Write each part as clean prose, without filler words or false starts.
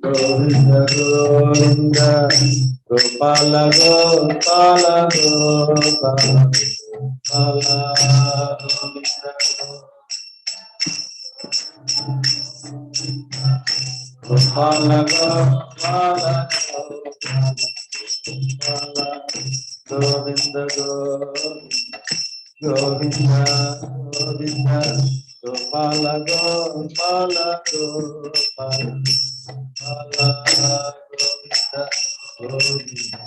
Govinda Govinda Gopala Gopala Gopala Gopala Govinda Gopala Gopala Gopala Govinda Govinda Govinda Gopala Gopala Gopala Govinda Govinda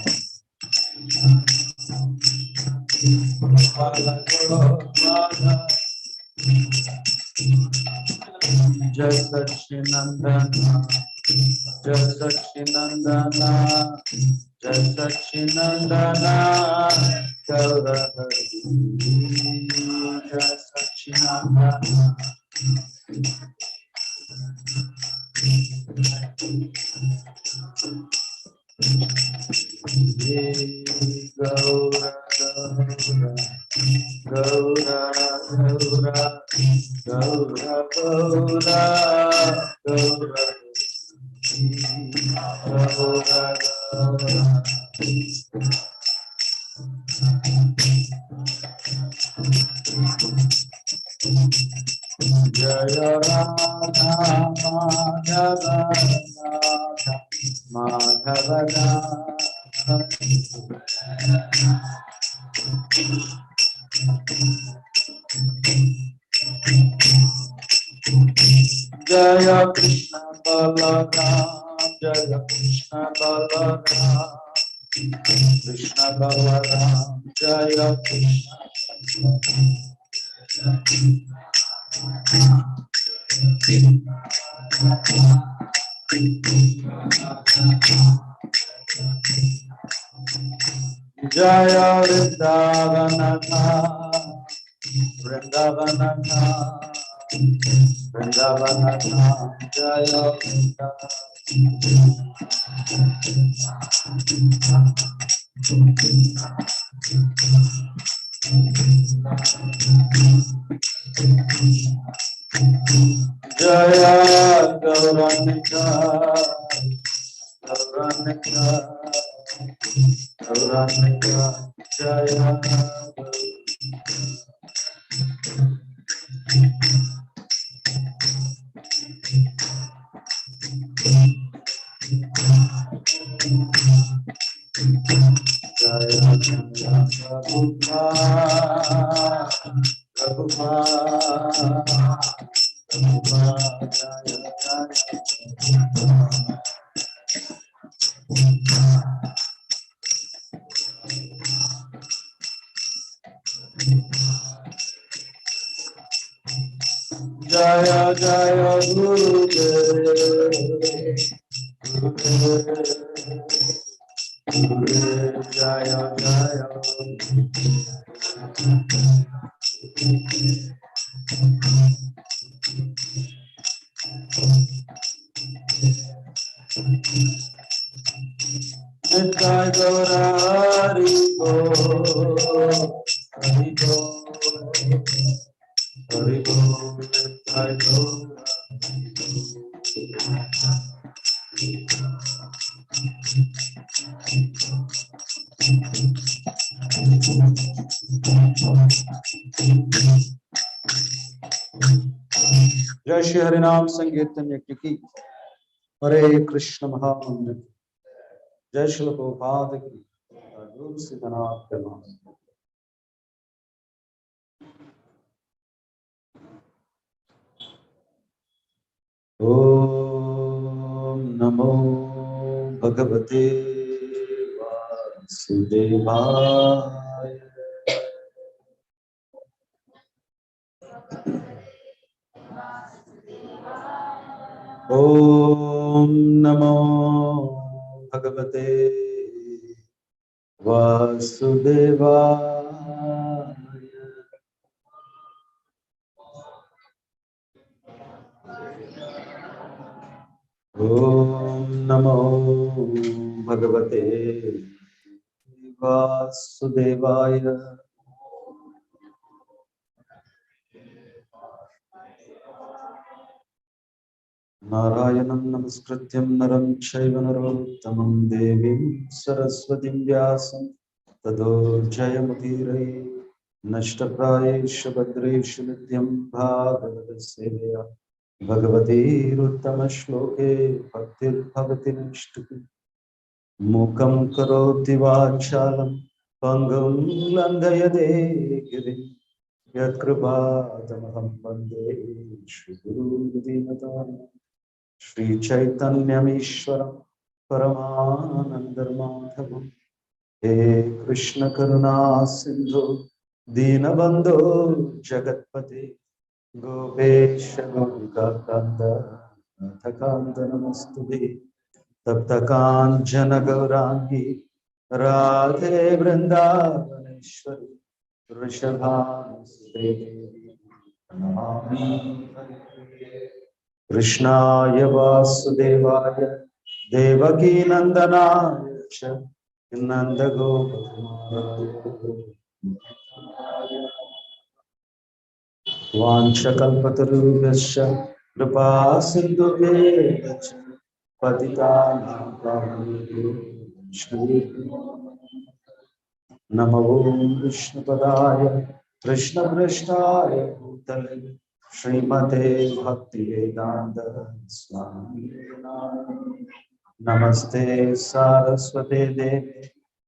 Gopala Gopala Jai Sachinandana Jai Sachinandana Jai Sachinandana Gaura Hari Jai Sachinandana Gaura Gaura Gaura Gaura Gaura Gaura Jaya Radha Madhava Madhava Jaya Krishna Balaram Jaya Krishna Balaram Krishna Balaram Jaya Krishna Jaya Vrindavanatha Vrindavanatha Vrindavanatha Jaya Jaya Gauranika Gauranika Gauranika Jaya Jaya Jaya Jaya Guru Jaya Jaya Nitai Gaura Hari Bo Hari Bo Hari Bo Nitai Gaura जय श्री हरिनाम संकीर्तन यज्ञ की हरे कृष्ण महामंत्र जय श्री प्रभुपाद की रूप सिद्धनाथ के नाम ओम नमो भगवते वासुदेवाय ओम नमो भगवते वासुदेवाय ओम नमो भगवते वासुदेवाय नारायणं नमस्कृत्यं नरं चैव नरोत्तमं देवीं सरस्वतीं व्यासं ततो जयमुदीरये नष्टप्रायेषु भद्रेषु नित्यं भागवतसेवया भगवतीरुत्तमश्लोके भक्तिर्भवति नष्टुति मूकं करोति वाचालं पङ्गुं लङ्घयते गिरिं यत्कृपातमहं वन्दे श्रीगुरुदीनताम् श्रीचैतन्यमीश्वरं परमानन्दमाधवम् हे कृष्ण करुणा सिंधु दीनबंधो जगत्पते गोपेश गोपिकान्त नाथकान्त नमस्तुते तप्त कांचन गौरांगी राधे वृंदावनेश्वरी वृषभानुसुते देवी नमामि हरिप्रिये कृष्णाय वासुदेवाय देवकी नंदनाय च नन्दगोपकुमाराय वाञ्छकल्पतरुभ्यश्च कृपा सिन्धुभ्येव च पतितानां पावनेभ्यो वैष्णवेभ्यो नमो विष्णुपदाय कृष्णपृष्ठाय भूतले श्रीमते भक्तिवेदान्त स्वामी नमस्ते सारस्वते देवे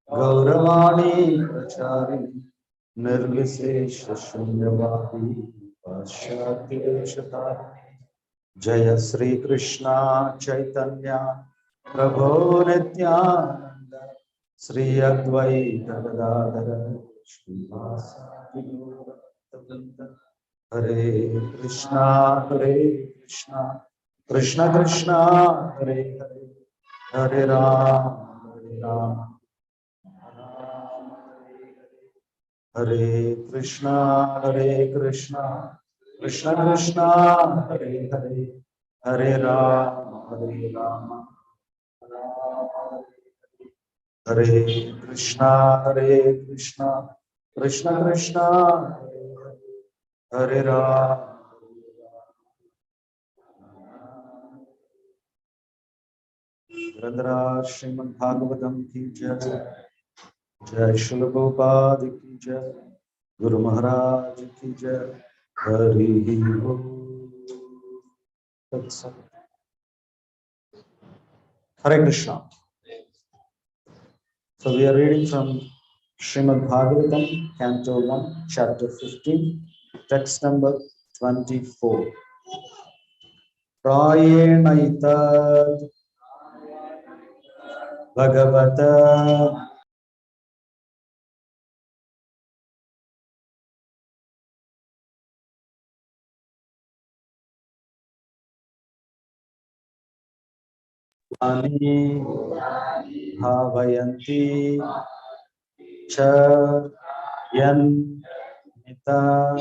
गौरवाणी प्रचारिणि निर्विशेष शून्यवादी पाश्चात्यदेशतारिणि जय श्री कृष्णा चैतन्य प्रभो नित्यानंद श्री अद्वैत गदाधर श्रीवासादि गौरभक्तवृंद हरे कृष्णा कृष्ण कृष्णा हरे हरे हरे राम हरे कृष्णा कृष्ण कृष्णा हरे हरे हरे राम हरे कृष्णा कृष्ण कृष्णा हरे राम। ग्रंथरा श्रीमद् भागवतम की जय। जय श्री गोपाद की जय। गुरु महाराज की जय। हरि बोल। Hare Krishna. So we are reading from Srimad Bhagavatam, Canto 1, Chapter 15, text number 24. Prayenaitat Bhagavata Ani Bhavayanti Cha Yan Nita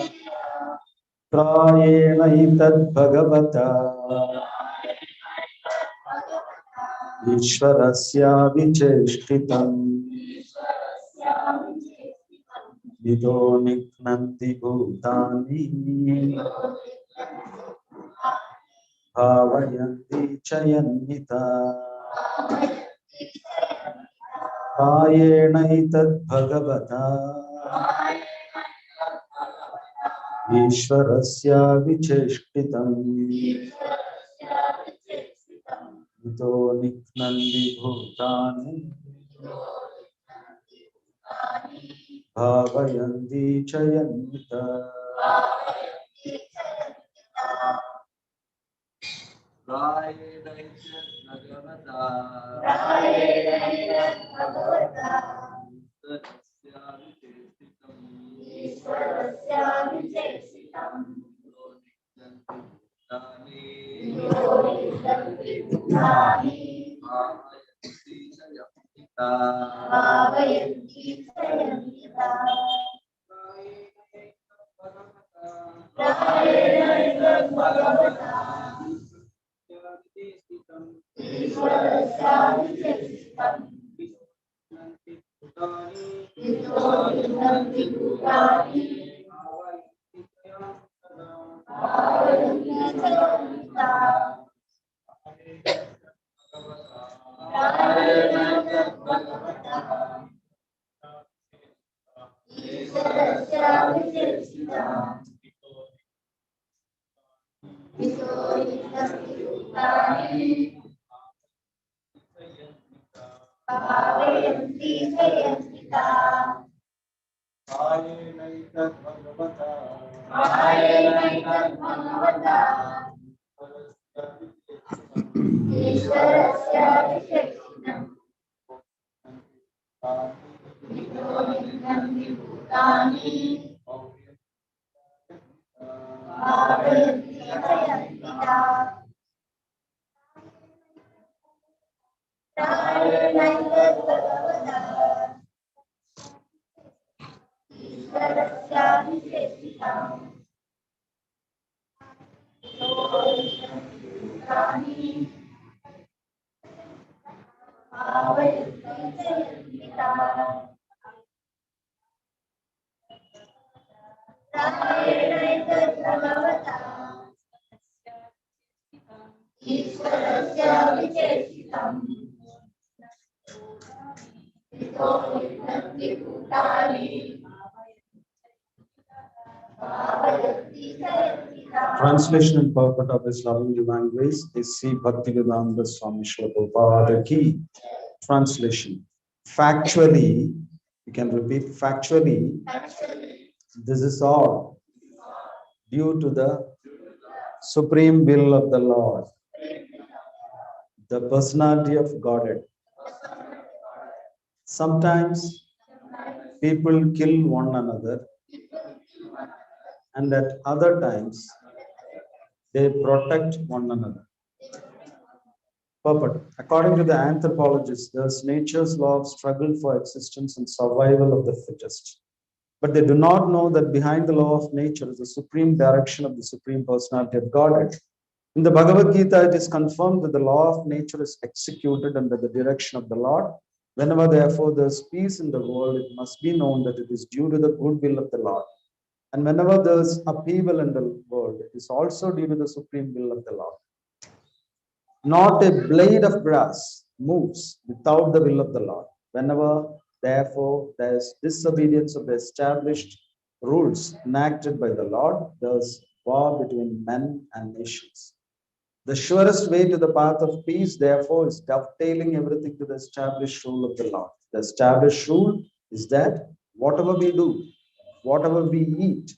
Prayenaitat Bhagavata Ishvarasya Vicheshtitam Vido Niknanti Bhutani Bhavayanti Chayannita Prayenaitat Bhagavata Ishvarasya Vicheshtitam Vido Niknanti Bhutani Bhavayanti Chayannita. Translation and purport of His loving divine grace is Sri Bhaktivedanta Swami Srila Prabhupada Ki. Translation. Factually, you can repeat, factually, this is all due to the supreme will of the Lord, the personality of Godhead. Sometimes people kill one another, and at other times they protect one another. Purport. According to the anthropologists, there's nature's law of struggle for existence and survival of the fittest. But they do not know that behind the law of nature is the supreme direction of the supreme personality of Godhead. In the Bhagavad Gita, it is confirmed that the law of nature is executed under the direction of the Lord. Whenever, therefore, there is peace in the world, it must be known that it is due to the good will of the Lord. And whenever there is upheaval in the world, it is also due to the supreme will of the Lord. Not a blade of grass moves without the will of the Lord. Whenever, therefore, there is disobedience of the established rules enacted by the Lord, there is war between men and nations. The surest way to the path of peace, therefore, is dovetailing everything to the established rule of the Lord. The established rule is that whatever we do, whatever we eat,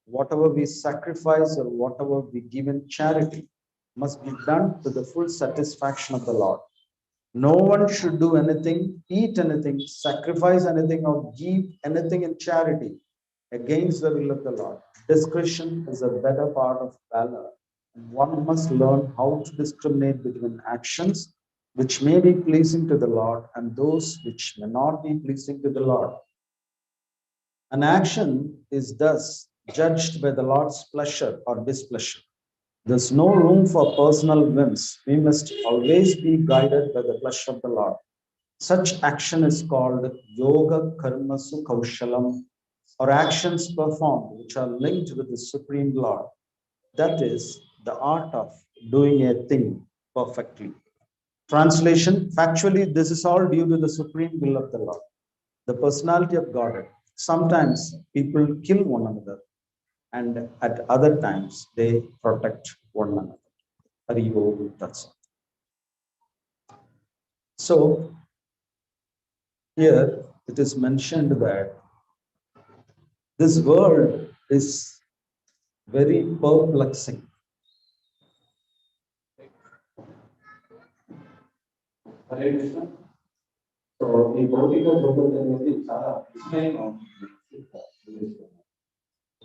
whatever we sacrifice, or whatever we give in charity, must be done to the full satisfaction of the Lord. No one should do anything, eat anything, sacrifice anything, or give anything in charity against the will of the Lord. Discretion is a better part of valor. One must learn how to discriminate between actions which may be pleasing to the Lord and those which may not be pleasing to the Lord. An action is thus judged by the Lord's pleasure or displeasure. There's no room for personal whims. We must always be guided by the pleasure of the Lord. Such action is called yoga karmasu kaushalam, or actions performed which are linked with the Supreme Lord. That is the art of doing a thing perfectly. Translation. Factually, this is all due to the supreme will of the Lord, the personality of Godhead. Sometimes people kill one another, and at other times they protect one another. That's all. So here it is mentioned that this world is very perplexing. Hare Krishna. So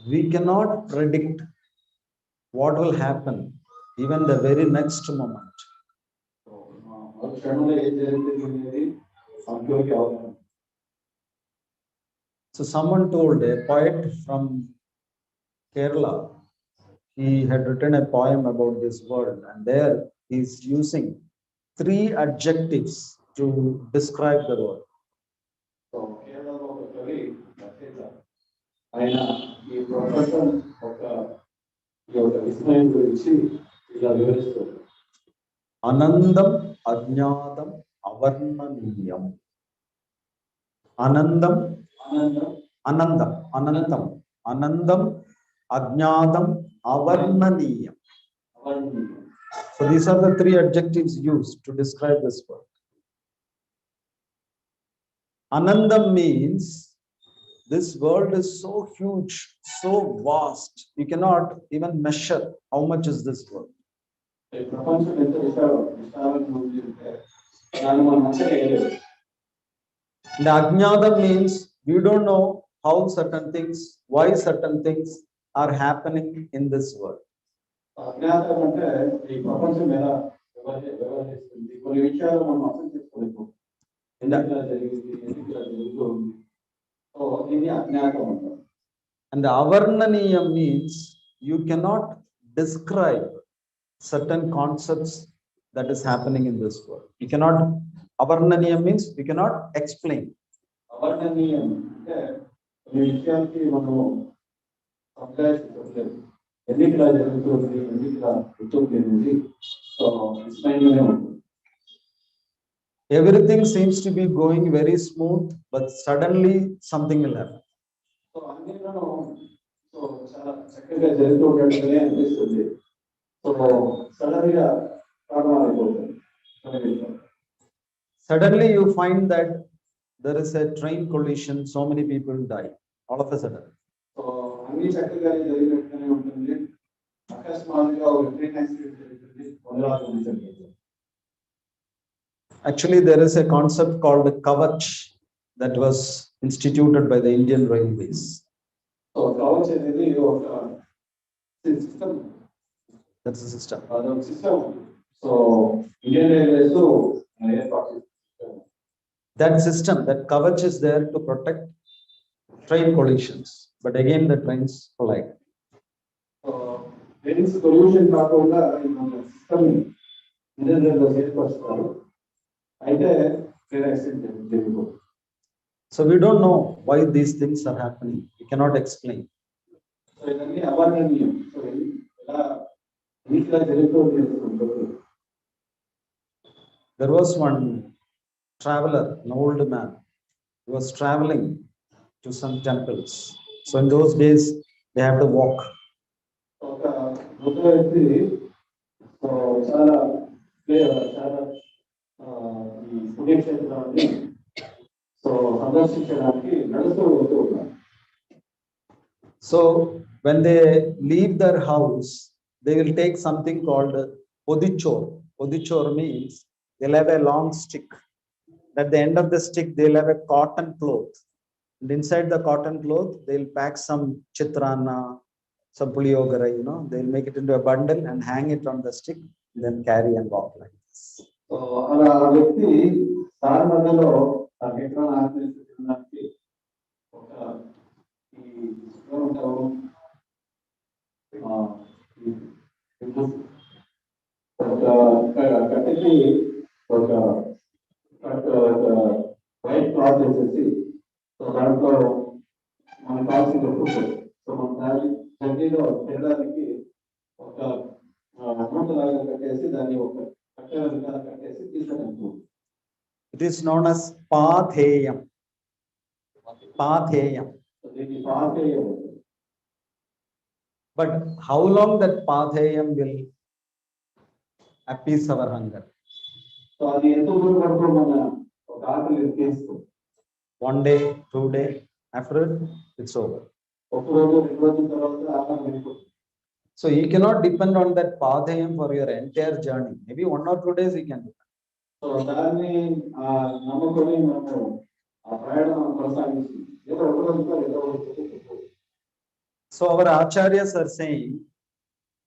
we cannot predict what will happen even the very next moment. So someone told, a poet from Kerala, he had written a poem about this world, and there he's using 3 adjectives to describe the world. So Anandam Ajnadam Avarmaniyam. Anandam, Anandam, Anandam Ajnadam Avarmaniyam. So these are the three adjectives used to describe this world. Anandam means this world is so huge, so vast, you cannot even measure how much is this world. And Ajnana means we don't know how certain things, why certain things are happening in this world. And avarnaniya means you cannot describe certain concepts that is happening in this world. You cannot, avarnaniya means you cannot explain. Everything seems to be going very smooth, but suddenly something will happen. Suddenly you find that there is a train collision, so many people die, all of a sudden. Actually, there is a concept called Kavach that was instituted by the Indian Railways. That's a system. So Indian Railways, that system, that Kavach is there to protect train collisions, but again the trains collide. There is a pollution system. So we don't know why these things are happening. We cannot explain. There was one traveler, an old man, who was traveling to some temples. So in those days, they have to walk. So when they leave their house, they will take something called podichor. Podichor means they'll have a long stick. At the end of the stick, they'll have a cotton cloth. And inside the cotton cloth, they'll pack some chitrana, some puliyogara, they'll make it into a bundle and hang it on the stick, then carry and walk like this. White cloth is so దాంట్లో మనం కావాల్సిన food so మన థర్టీలో తినడానికి ఒక amount లాగా కట్టేసి దాన్ని ఒక కట్టెల విధానం కట్టేసి తీసుకెళ్తాం. It is known as patheyam. Patheyam. దీన్ని patheyam. But how long that patheyam will appease our hunger? So అది ఎంత దూరం వరకు మన ఒక ఆకలి తీస్తుంది. One day, 2 days, after it, it's over. So you cannot depend on that pathayam for your entire journey. Maybe 1 or 2 days you can depend. So our acharyas are saying,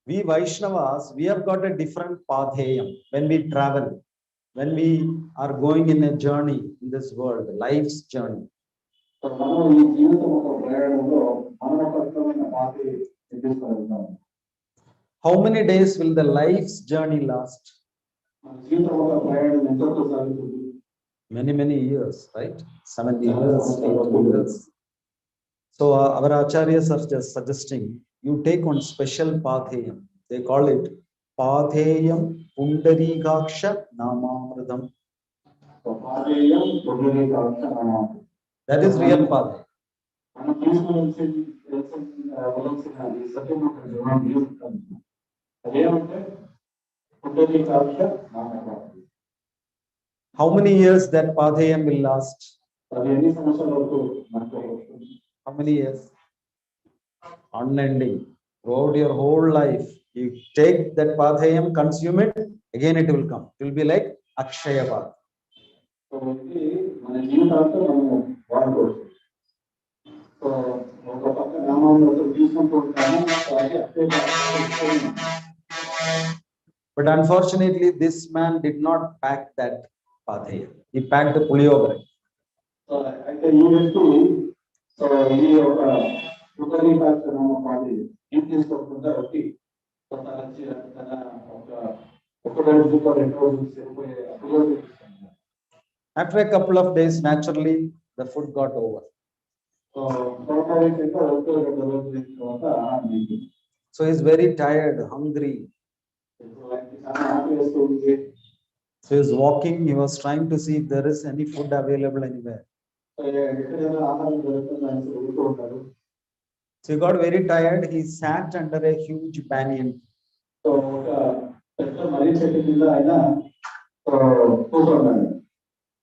we Vaishnavas, we have got a different pathayam when we travel. When we are going in a journey in this world, life's journey. How many days will the life's journey last? Many years, right? 70 years, 80 years. So our acharyas are just suggesting you take one special pathayam. They call it Patheyam Pundarikaksha Namamridam. That is real path. How many years that Padhayam will last? How many years? Unending. Throughout your whole life, you take that Padhayam, consume it, again it will come. It will be like Akshaya Path. But unfortunately, this man did not pack that Padhayam. He packed the Puliyogare. After a couple of days, naturally, the food got over. So he's very tired, hungry. So he was walking, he was trying to see if there is any food available anywhere. So he got very tired, he sat under a huge banyan.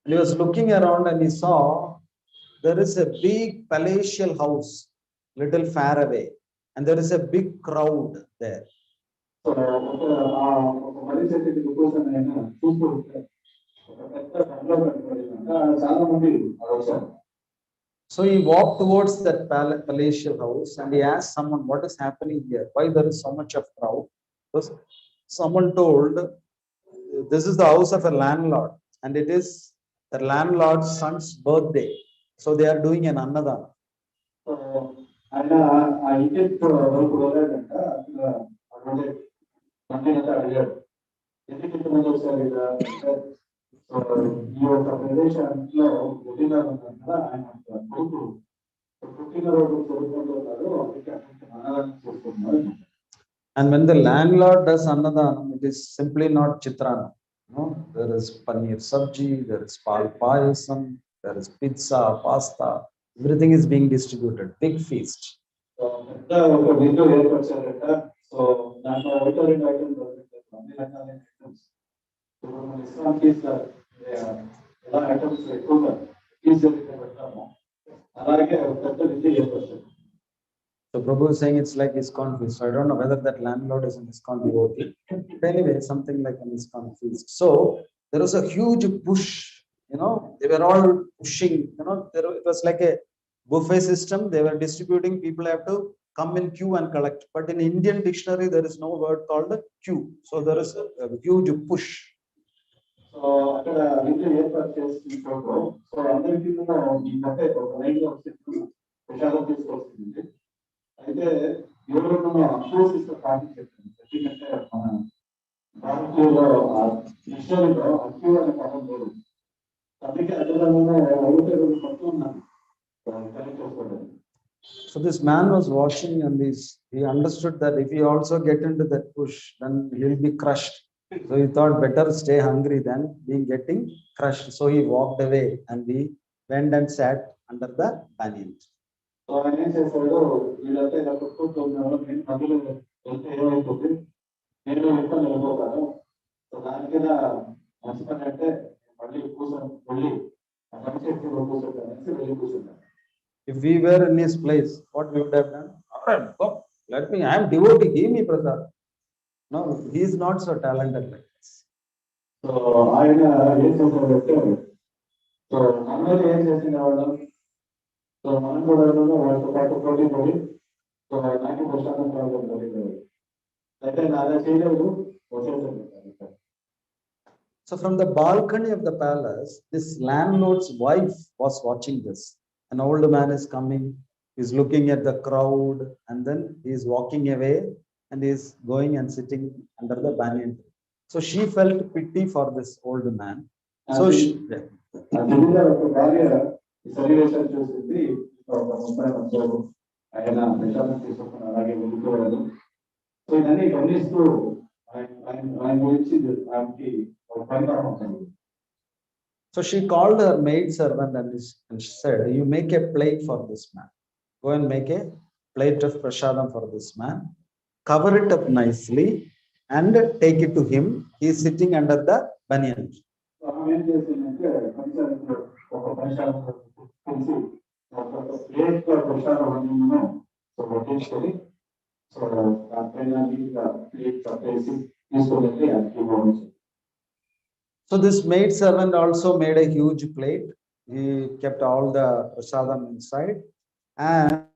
And he was looking around and he saw there is a big palatial house, little far away, and there is a big crowd there. So he walked towards that palatial house and he asked someone, what is happening here? Why there is so much of crowd? Because someone told, this is the house of a landlord and it is the landlord's son's birthday. So they are doing an annadana. And when the landlord does annadana, it is simply not chitrana. No, there is paneer sabji, there is pal payasam, there is pizza, pasta. Everything is being distributed. Big feast. So Prabhu is saying it's like ISKCON feast. So I don't know whether that landlord is an ISKCON devotee. But anyway, something like an ISKCON feast. So there was a huge push. They were all pushing. It was like a buffet system. They were distributing. People have to come in queue and collect. But in Indian dictionary, there is no word called queue. So there is a huge push. So this man was watching and he understood that if he also get into that push, then he will be crushed. So he thought better stay hungry than being getting crushed. So he walked away and he went and sat under the banyan. So I said, if we were in his place, what we would have done? All right, go. Let me, I am devotee, give me prasad. No, he is not so talented like this. So I So from the balcony of the palace, this landlord's wife was watching this. An old man is coming, he's looking at the crowd, and then he is walking away and he is going and sitting under the banyan tree. So she felt pity for this old man. So she, so she called her maid servant and she said, you make a plate for this man. Go and make a plate of prasadam for this man. Cover it up nicely and take it to him. He is sitting under the banyan. So this maid servant also made a huge plate. He kept all the prasadam inside, and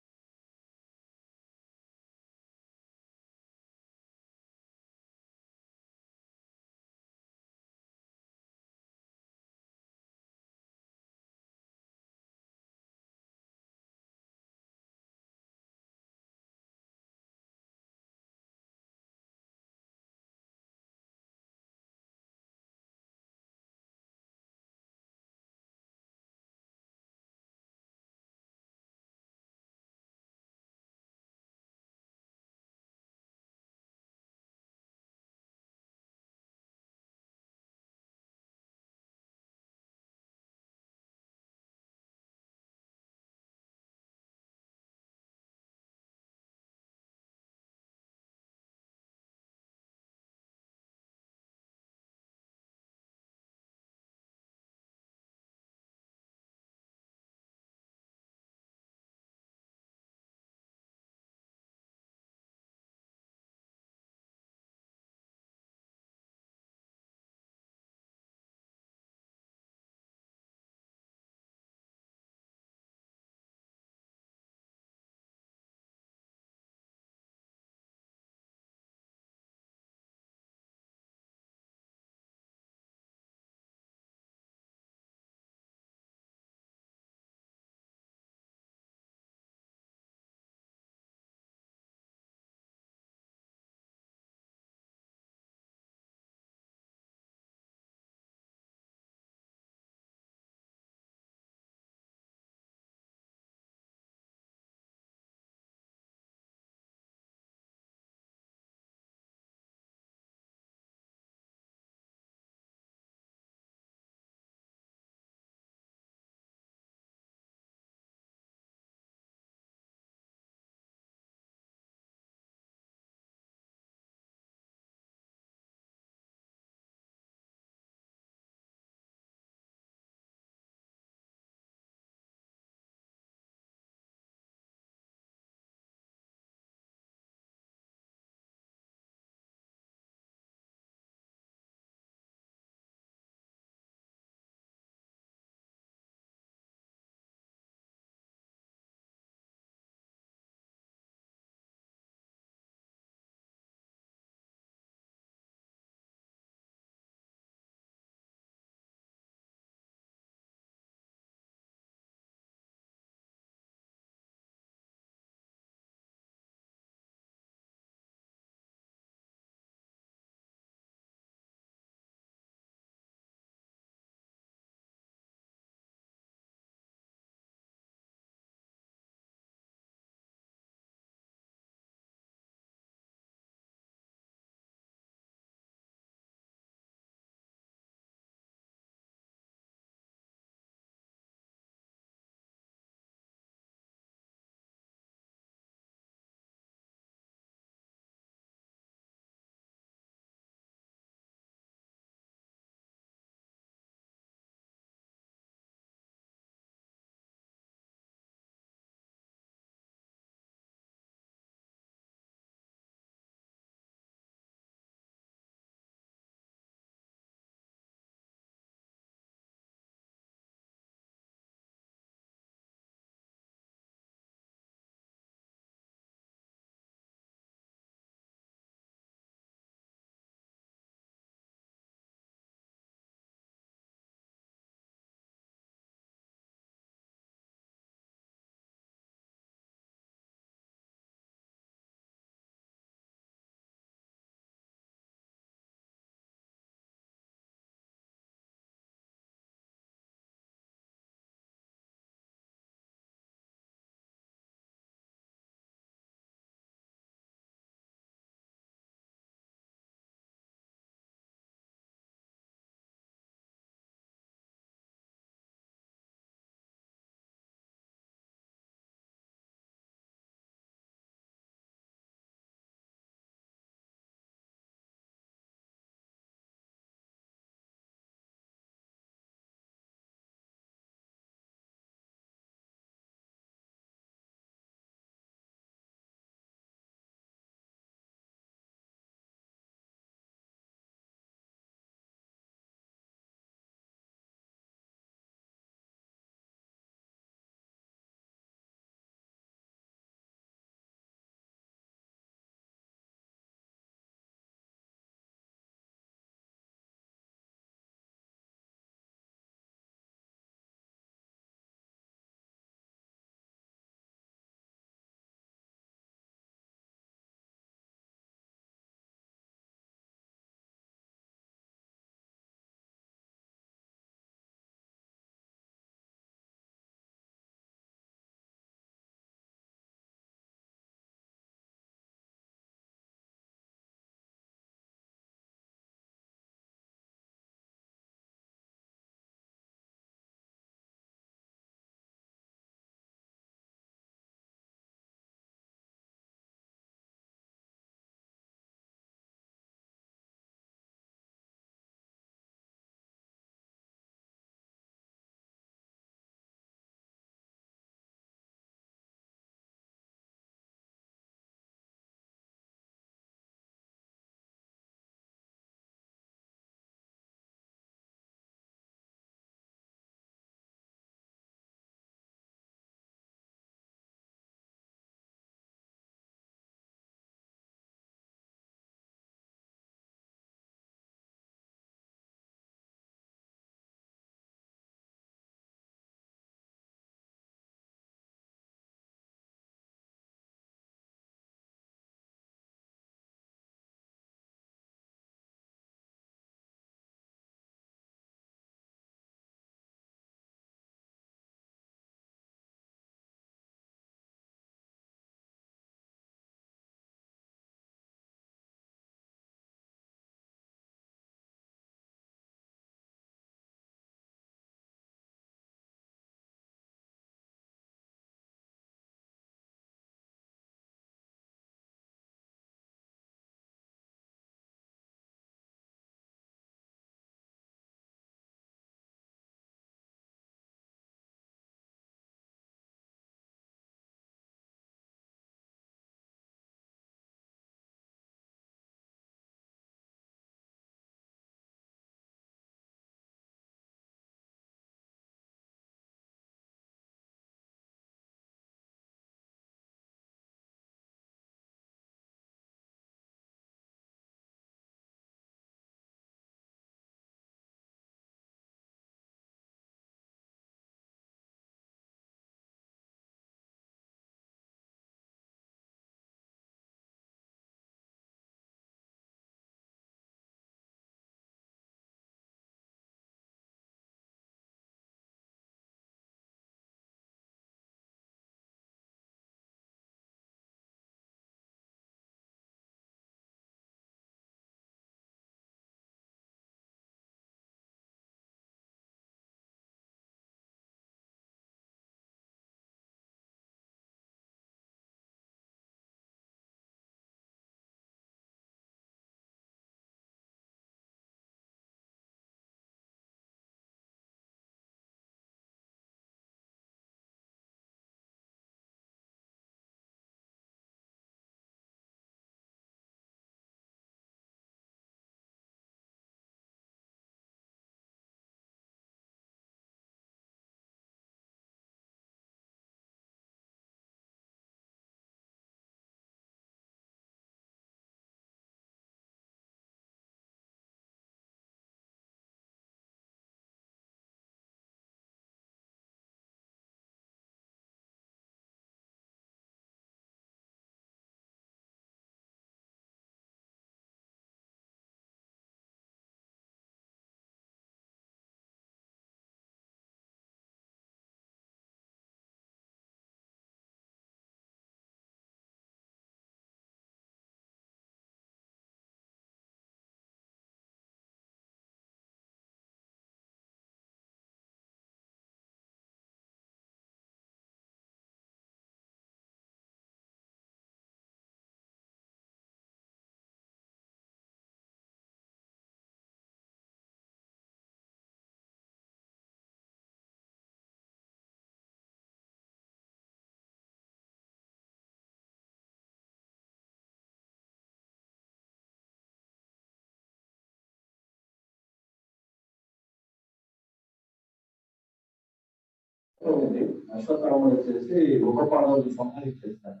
అశ్వత్థామడు వచ్చేసి ఒక పాండవుని సంహరించేస్తాడు.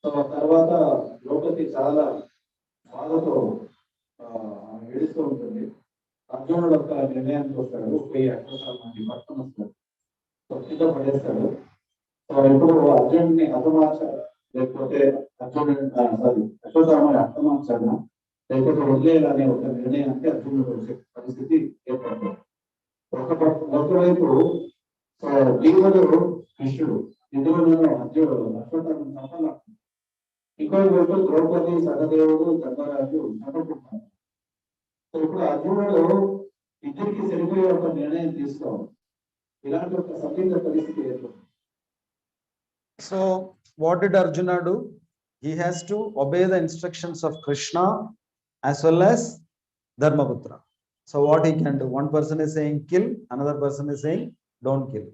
So తర్వాత ద్రౌపది చాలా బాధతో ఏడుస్తూ ఉంటుంది. అర్జునుడు ఒక నిర్ణయానికి వస్తాడు, పోయి అశ్వత్థామని పట్టుకొని వస్తాడు, సో కింద పడేస్తాడు. సో ఇప్పుడు అర్జునుడిని హతమార్చాలి లేకపోతే అశ్వత్థామని హతమార్చాలా లేకపోతే వదిలేయాలనే ఒక నిర్ణయానికి అర్జునుడు వచ్చే పరిస్థితి ఏర్పడుతుంది. ఒకవైపు భీముడు కృష్ణుడు ఇద్దరు అశ్వత్థామని చంపాల, ఇంకొక వైపు ద్రౌపది సహదేవుడు ధర్మరాజు చంపుకుంటున్నారు. సో ఇప్పుడు అర్జునుడు ఇద్దరికి సరిపోయే ఒక నిర్ణయం తీసుకోవాలి. ఇలాంటి ఒక సందిగ్ధ పరిస్థితి ఏర్పడుతుంది. So what did Arjuna do? He has to obey the instructions of Krishna as well as Dharmaputra. So what he can do? One person is saying kill, another person is saying don't kill.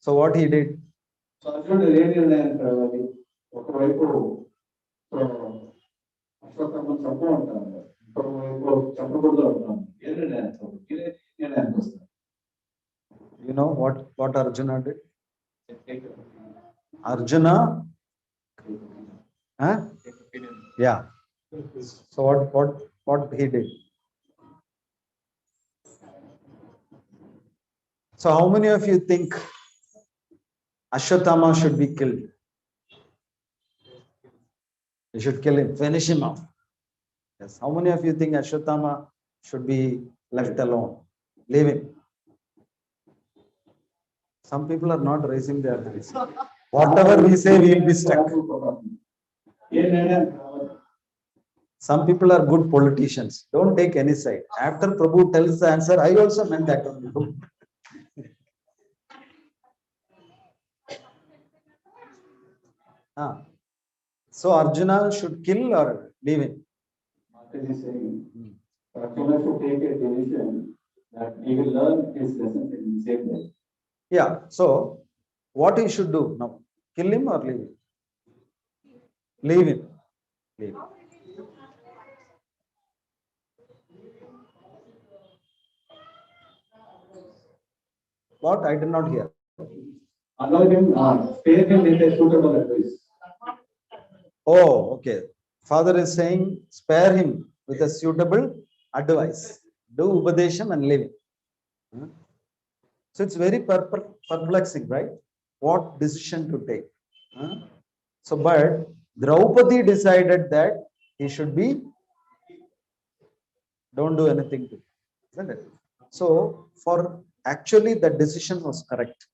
So what he did? So Arjuna ఏ నిర్ణయం కావాలి? ఒకవైపు అశ్వత్థామని చంపు అంటారు, ఇంకొకవైపు చంపకూడదు అంటారు. ఏ నిర్ణయానికి వస్తారు? You know what Arjuna did? Arjuna, huh? Yeah. So what he did? So how many of you think Ashwatthama should be killed? You should kill him, finish him off. Yes. How many of you think Ashwatthama should be left alone? Leave him. Some people are not raising their hands. Whatever we say, we will be stuck. Some people are good politicians. Don't take any side. After Prabhu tells the answer, I also meant that only. So Arjuna should kill or leave him? Arjuna should take a decision that he will learn his lesson in the same way. Yeah. So what he should do now? Kill him or leave him? Leave him. Leave him. What? I did not hear. Allow him, spare him with a suitable advice. Oh, okay. Father is saying spare him with a suitable advice. Do Upadesham and leave him. So it's very perplexing, right? What decision to take? So, but Draupadi decided that he should be, don't do anything to him, isn't it? So, for actually the decision was correct.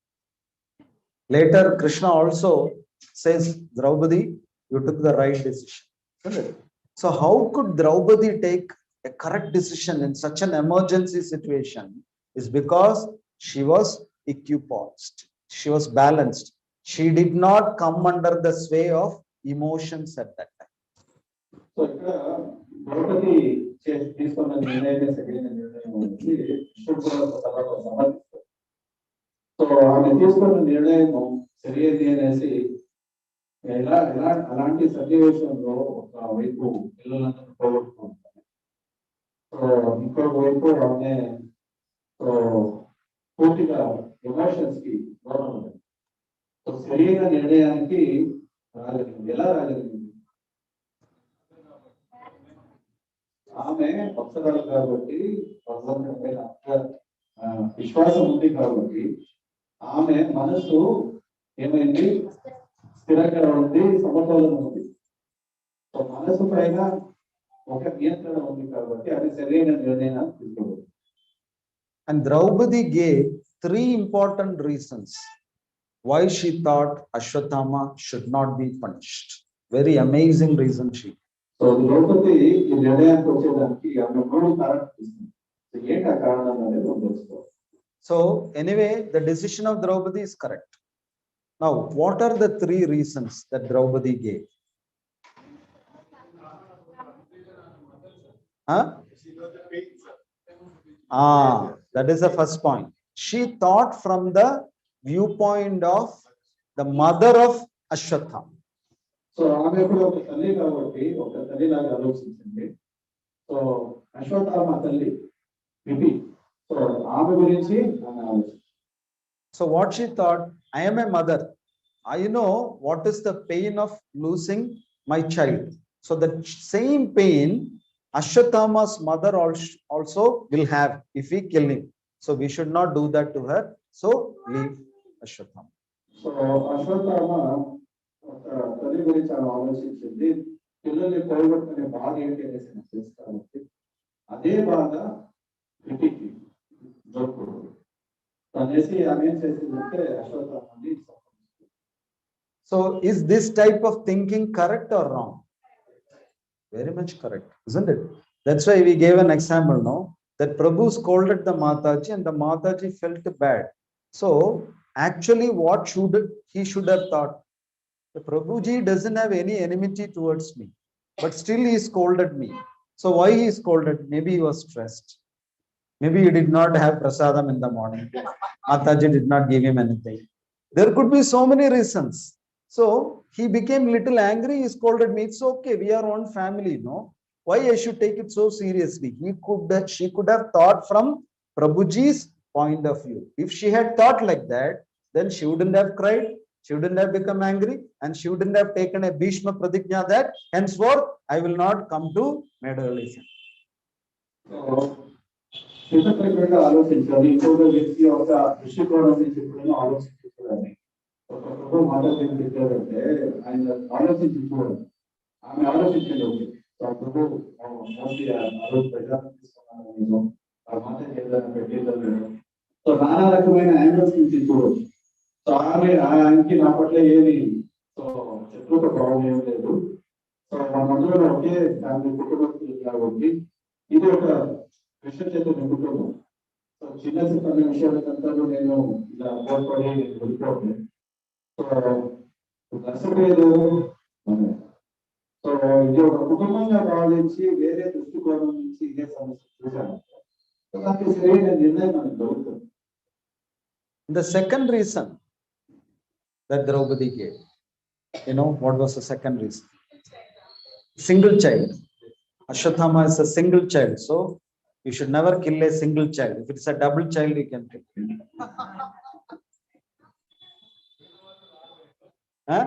Later, Krishna also says, Draupadi, you took the right decision, isn't it? So, how could Draupadi take a correct decision in such an emergency situation? Is because she was equipoised. She was balanced. She did not come under the sway of emotions at that time. So, Draupadi తీసుకున్న నిర్ణయమే సరైన నిర్ణయం వచ్చి సమర్థిస్తారు. So ఆమె తీసుకున్న నిర్ణయం సరియది అనేసి అలాంటి సన్నివేశంలో ఒక వైపు పిల్లలందరూ పోగొట్టుకుంటారు. సో ఇంకొక వైపు ఆమె పూర్తిగా ఎమోషన్స్ కి దూరం ఉంది. సో సరైన నిర్ణయానికి రాగలిగింది. ఎలా రాగలిగింది? ఆమె భక్తురాలు కాబట్టి, భగవంతుడి విశ్వాసం ఉంది కాబట్టి ఆమె మనసు ఏమైంది? స్థిరంగా ఉంది, సమతోలనం ఉంది. సో మనసు పైన ఒక నియంత్రణ ఉంది కాబట్టి అది సరైన నిర్ణయాన్ని తీసుకోవాలి. And Draupadi gave 3 important reasons why she thought Ashwatthama should not be punished. Very amazing reason she. So Draupadi ఈ నిర్ణయానికి వచ్చేదానికి ఆమె 3 కారణాలు ఇస్తుంది. ఏంటి ఆ కారణాలు అనేది తెలుసుకోవాలి. So anyway, the decision of Draupadi is correct. Now, what are the 3 reasons that Draupadi gave? That is the first point. She thought from the viewpoint of the mother of Ashwatthama. So ఆమె కూడా ఒక తల్లి కాబట్టి ఒక తల్లిలాగా ఆలోచించింది. So Ashwatthama తల్లి విధి, సో ఆమె గురించి ఆమె ఆలోచించింది. So what she thought, I am a mother. I know what is the pain of losing my child. So the same pain Ashwatthama's mother also will have if we kill him. So we should not do that to her. So leave Ashwatthama. So Ashwatthama ఒక తల్లి గురించి ఆమె ఆలోచించింది, పిల్లల్ని పోగొట్టుకునే బాధ ఏంటి అనేసి నాకు తెలుసు కాబట్టి అదే బాధ ఇంటికి దొరకకూడదు అనేసి ఆమె ఏం చేసిందంటే అశ్వత్థామని. So is this type of thinking correct or wrong? Very much correct, isn't it? That's why we gave an example, no? That Prabhu scolded the Mataji and the Mataji felt bad. So actually what he should have thought? The Prabhuji doesn't have any enmity towards me, but still he scolded me. So why he scolded? Maybe he was stressed. Maybe he did not have prasadam in the morning. Mataji did not give him anything. There could be so many reasons. So he became little angry. He scolded me. It's okay. We are one family, no? Why I should take it so seriously? She could have thought from Prabhuji's point of view. If she had thought like that, then she wouldn't have cried. She wouldn't have become angry, and she wouldn't have taken a Bhishma Pratigna that henceforth I will not come to Medahalli. చింతపడిగా ఆలోచించాలి, ఇంకొక వ్యక్తి ఒక దృష్టికోణం నుంచి ఎప్పుడైనా ఆలోచించాలని. ఒక ప్రభు మాట ఏం చెప్పారంటే ఆయన ఆలోచించి చూడాలి. ఆమె ఆలోచించండి, ప్రభు మోదీ ఆ రోజు ప్రజాన్ని తీసుకున్నాను నేను, ఆ మాట చేయాలని పెట్టేదాన్ని. సో నానా రకమైన యాంగిల్స్ నుంచి చూడవచ్చు. సో ఆయనకి నా పట్ల ఏమి సో శత్రుత భావం ఏం లేదు. సో మనందరం ఒకే ఫ్యామిలీ కుటుంబస్తులు కాబట్టి ఇది ఒక విషయం చేత నింపుతున్నాను. సో చిన్న చిన్న విషయాలకంతా నేను ఇలా పోరాడి వెళ్ళిపోతుంది. సో నష్టపోయేది. సో ఇది ఒక కుటుంబంగా భావించి వేరే దృష్టికోణం నుంచి ఇదే సమస్య చూశాను. సో దానికి సరైన నిర్ణయం మనకు దొరుకుతుంది. The second reason that Draupadi gave, what was the second reason? Single child. Ashwatthama is a single child, so you should never kill a single child. If it's a double child, you can kill. Huh?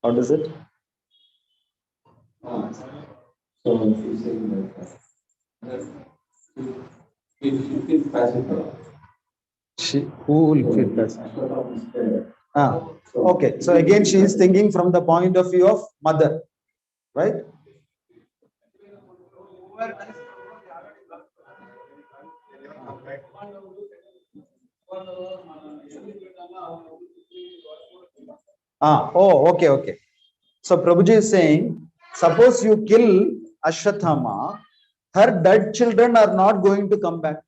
What is it? So she's saying that it pacifier. Who will fit that? Okay, so again she is thinking from the point of view of mother, right? Okay. So Prabhuji is saying, suppose you kill Ashwatthama, her dead children are not going to come back.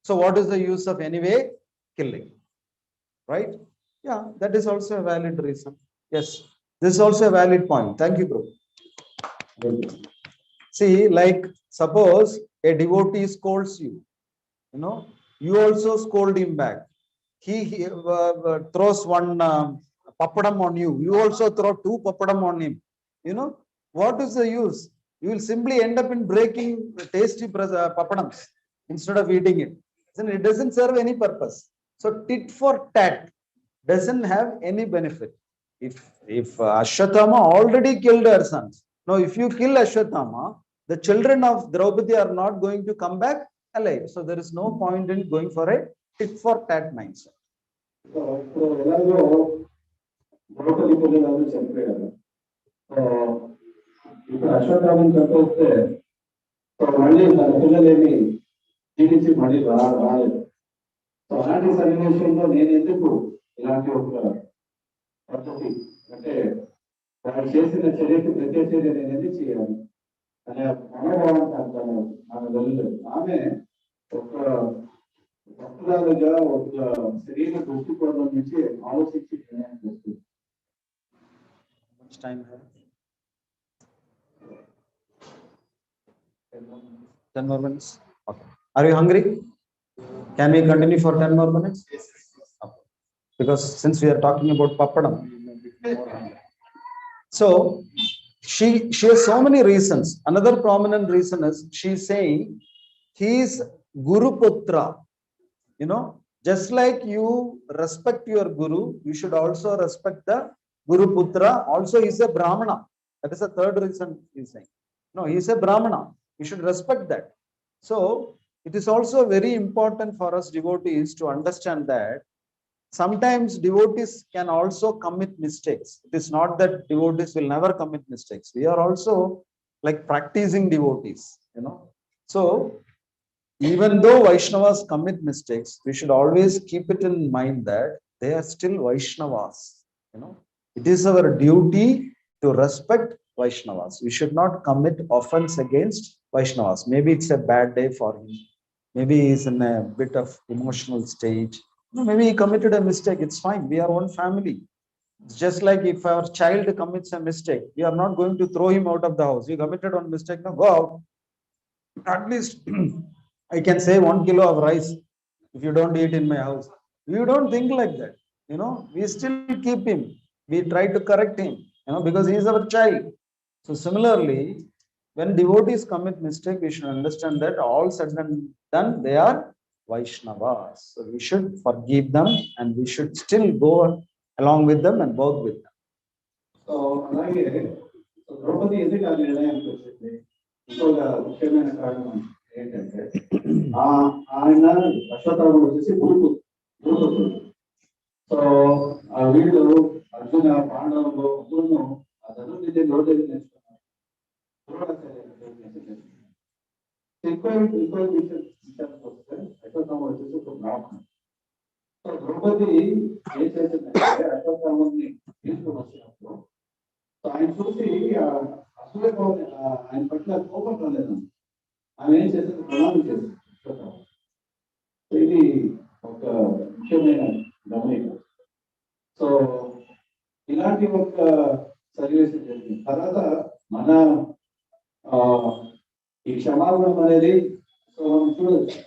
So what is the use of anyway killing? Right? Yeah, that is also a valid reason. Yes, this is also a valid point. Thank you, Prabhu. See, like suppose a devotee scolds you, you also scold him back. He throws one papadam on you. You also throw two papadam on him. What is the use? You will simply end up in breaking tasty papadams instead of eating it. It doesn't serve any purpose. So tit for tat doesn't have any benefit. If Ashwatthama already killed her sons, now if you kill Ashwatthama, the children of Draupadi are not going to come back alive. So there is no point in going for a tit for tat mindset. ఇప్పుడు అశ్వత్థామని చంపేస్తే మళ్ళీ తన పిల్లలేమి జీవించి మళ్ళీ రాలేదు. So అలాంటి సన్నివేశంలో నేను ఎందుకు ఇలాంటి ఒక పద్ధతి అంటే వాడు చేసిన చర్యకి ప్రత్యేక నేను ఎందుకు చేయాలి అనే మనోభావానికి అంటాను ఆమె వెళ్ళలేదు. ఆమె ఒక భక్తురాలుగా ఒక శరీర దృష్టికోణం నుంచి ఆలోచించి నిర్ణయం చేస్తుంది. Time 10 more minutes. Okay. Are you hungry? Can we continue for 10 more minutes? Yes. Okay. Because since we are talking about papadam, so she has so many reasons. Another prominent reason is she's saying he is Guru Putra. Just like you respect your Guru, you should also respect the Guru Putra. Also, he's a Brahmana. That is the third reason he's saying. No, he's a Brahmana. You should respect that. So, it is also very important for us devotees to understand that sometimes devotees can also commit mistakes. It is not that devotees will never commit mistakes. We are also like practicing devotees. So, even though Vaishnavas commit mistakes, we should always keep it in mind that they are still Vaishnavas. It is our duty to respect Vaishnavas. We should not commit offense against Vaishnavas. Maybe it's a bad day for him. Maybe he's in a bit of emotional stage. Maybe he committed a mistake. It's fine. We are one family. It's just like if our child commits a mistake, we are not going to throw him out of the house. You committed one mistake, now go out. At least I can say 1 kilo of rice if you don't eat in my house. We don't think like that. We still keep him. We try to correct him, because he is our child. So similarly, when devotees commit mistake, we should understand that all said and done, they are Vaishnavas. So we should forgive them and we should still go along with them and work with them. So అలాగే ద్రౌపది ఎందుకు ఆ నిర్ణయానికి వచ్చింది? ఇంకొక ముఖ్యమైన కారణం ఏంటంటే ఆయన అశ్వత్థాముడు వచ్చేసి గురుపుత్రుడు. సో వీళ్ళు అర్జున పాండవులు అందరూ ఆ ధనుర్విద్య ద్రౌపది నేర్చుకున్నారు. ఇంకో విషయానికి వస్తే అశ్వత్థాముడు వచ్చేసి ఒక బ్రాహ్మణుడు. సో ద్రౌపది ఏం చేసిందంటే అశ్వత్థాముడిని తీసుకుని వచ్చినప్పుడు ఆయన చూసి అసూయ ఆయన పట్ల కోపం రాలేదు. ఆమె ఏం చేసింది? ప్రణామం చేసింది. ఇది ఒక ముఖ్యమైన గమనిక. సో ఇలాంటి ఒక సన్నివేశం జరిగింది. తర్వాత మన ఈ క్షమాగుణం అనేది సో మనం చూడొచ్చు.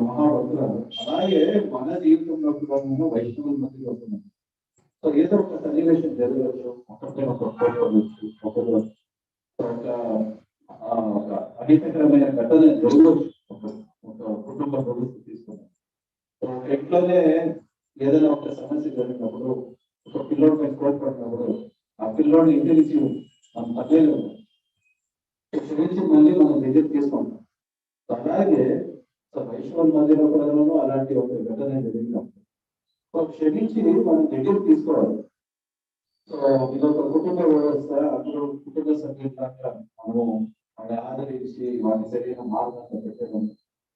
మహాభక్తులు అలాగే మన జీవితంలో కూడా మనం వైష్ణవుల మధ్యలో ఉంటున్నాం. సో ఏదో ఒక సన్నివేశం జరగవచ్చు, ఒకరు ఒక అహితకరమైన ఘటన జరగవచ్చు, ఒక కుటుంబ పరిస్థితి తీసుకున్నాం. సో ఇంట్లోనే ఏదైనా ఒక సమస్య జరిగినప్పుడు, ఒక పిల్లోడిపై కోల్పడినప్పుడు ఆ పిల్లోడిని ఇంటి నుంచి మనం పర్లేదు క్షమించి మళ్ళీ మనం దగ్గర తీసుకుంటాం. సో అలాగే సో వైష్ణవుల మధ్యలో కూడా అలాంటి ఒక ఘటన జరిగినప్పుడు క్షమించి మనం దగ్గర తీసుకోవాలి. సో ఇదొక కుటుంబ వ్యవస్థ. అందరూ కుటుంబ సభ్యులాగా మనము వాళ్ళని ఆదరించి వాళ్ళని సరైన మార్గంలో పెట్టడం,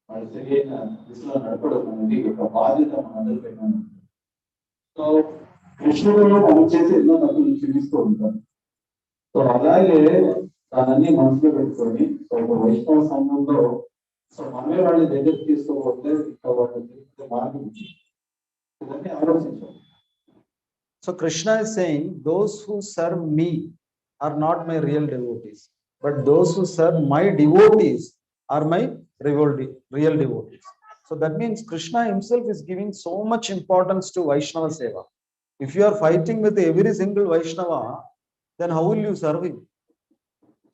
వాళ్ళ సరైన దిశలో నడపడం అనేది ఒక బాధ్యత మనందరిపైన. సో కృష్ణుడు మనం చేసి ఎన్నో తప్పులు క్షమిస్తూ ఉంటారు. సో అలాగే దాన్ని మనసులో పెట్టుకొని సో ఒక వైష్ణవ సంఘంలో సో మనమే వాళ్ళని దగ్గర తీసుకోకపోతే ఇంకా వాళ్ళ మార్గం ఆలోచించాలి. So Krishna is saying, those who serve me are not my real devotees, but those who serve my devotees are my real devotees. So that means Krishna himself is giving so much importance to Vaishnava Seva. If you are fighting with every single Vaishnava, then how will you serve him?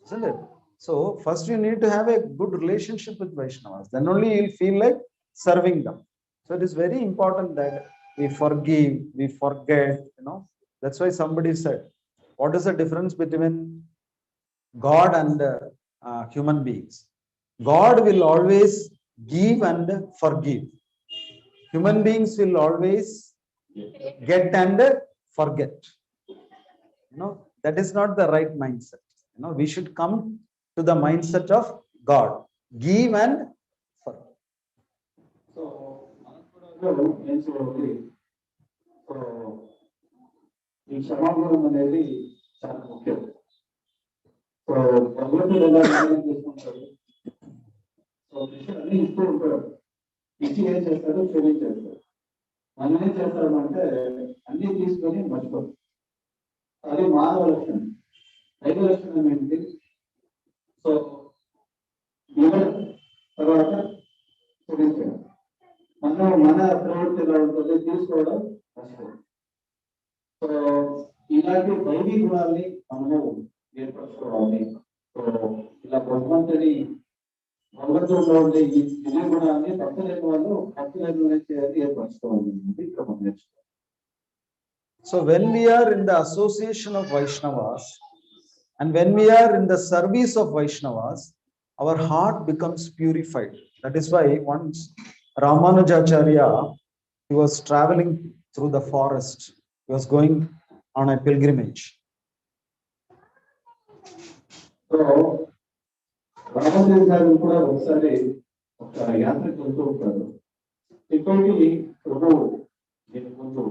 Isn't it? So first you need to have a good relationship with Vaishnavas. Then only you will feel like serving them. So it is very important that we forgive, we forget, That's why somebody said, what is the difference between God and human beings? God will always give and forgive. Human beings will always get and forget. That is not the right mindset. We should come to the mindset of God. Give and forgive. ఈ క్షమాగుణం అనేది చాలా ముఖ్యం. So భగవంతుడు ఎలా నిర్ణయం చేసుకుంటాడు? So కృష్ణుడు అన్ని ఇస్తూ ఉంటాడు. ఇచ్చి ఏం చేస్తాడు? క్షమించేస్తాడు. మనం ఏం చేస్తాడు అంటే అన్ని తీసుకొని మర్చిపోతాం. అది మానవ లక్షణం. దైవ లక్షణం ఏంటి? సో ఇవ్వడం తర్వాత క్షమించడం. మన ప్రవృత్తి ఎలా ఉంటుంది? తీసుకోవడం మర్చిపోవడం. సో ఇలాంటి దైవీ గుణాల్ని మనము ఏర్పరచుకోవాలి. సో ఇలా భగవంతుని భగవంతుడిలో ఉండే ఈ దివ్య గుణాన్ని భక్తి లేని వాళ్ళు భక్తి లేని చేయాలి ఏర్పరచుకోవాలి అనేది ఇక్కడ మనం నేర్చుకోవాలి. So when we are in the association of Vaishnavas and when we are in the service of Vaishnavas, our heart becomes purified. That is why once Ramanujacharya, he was traveling through the forest. He was going on a pilgrimage. So Ramadev గారు కూడా ఒకసారి ఒక యాత్రకు వెళ్తూ ఉంటారు. ఇప్పటికీ ప్రభు దీని ముందు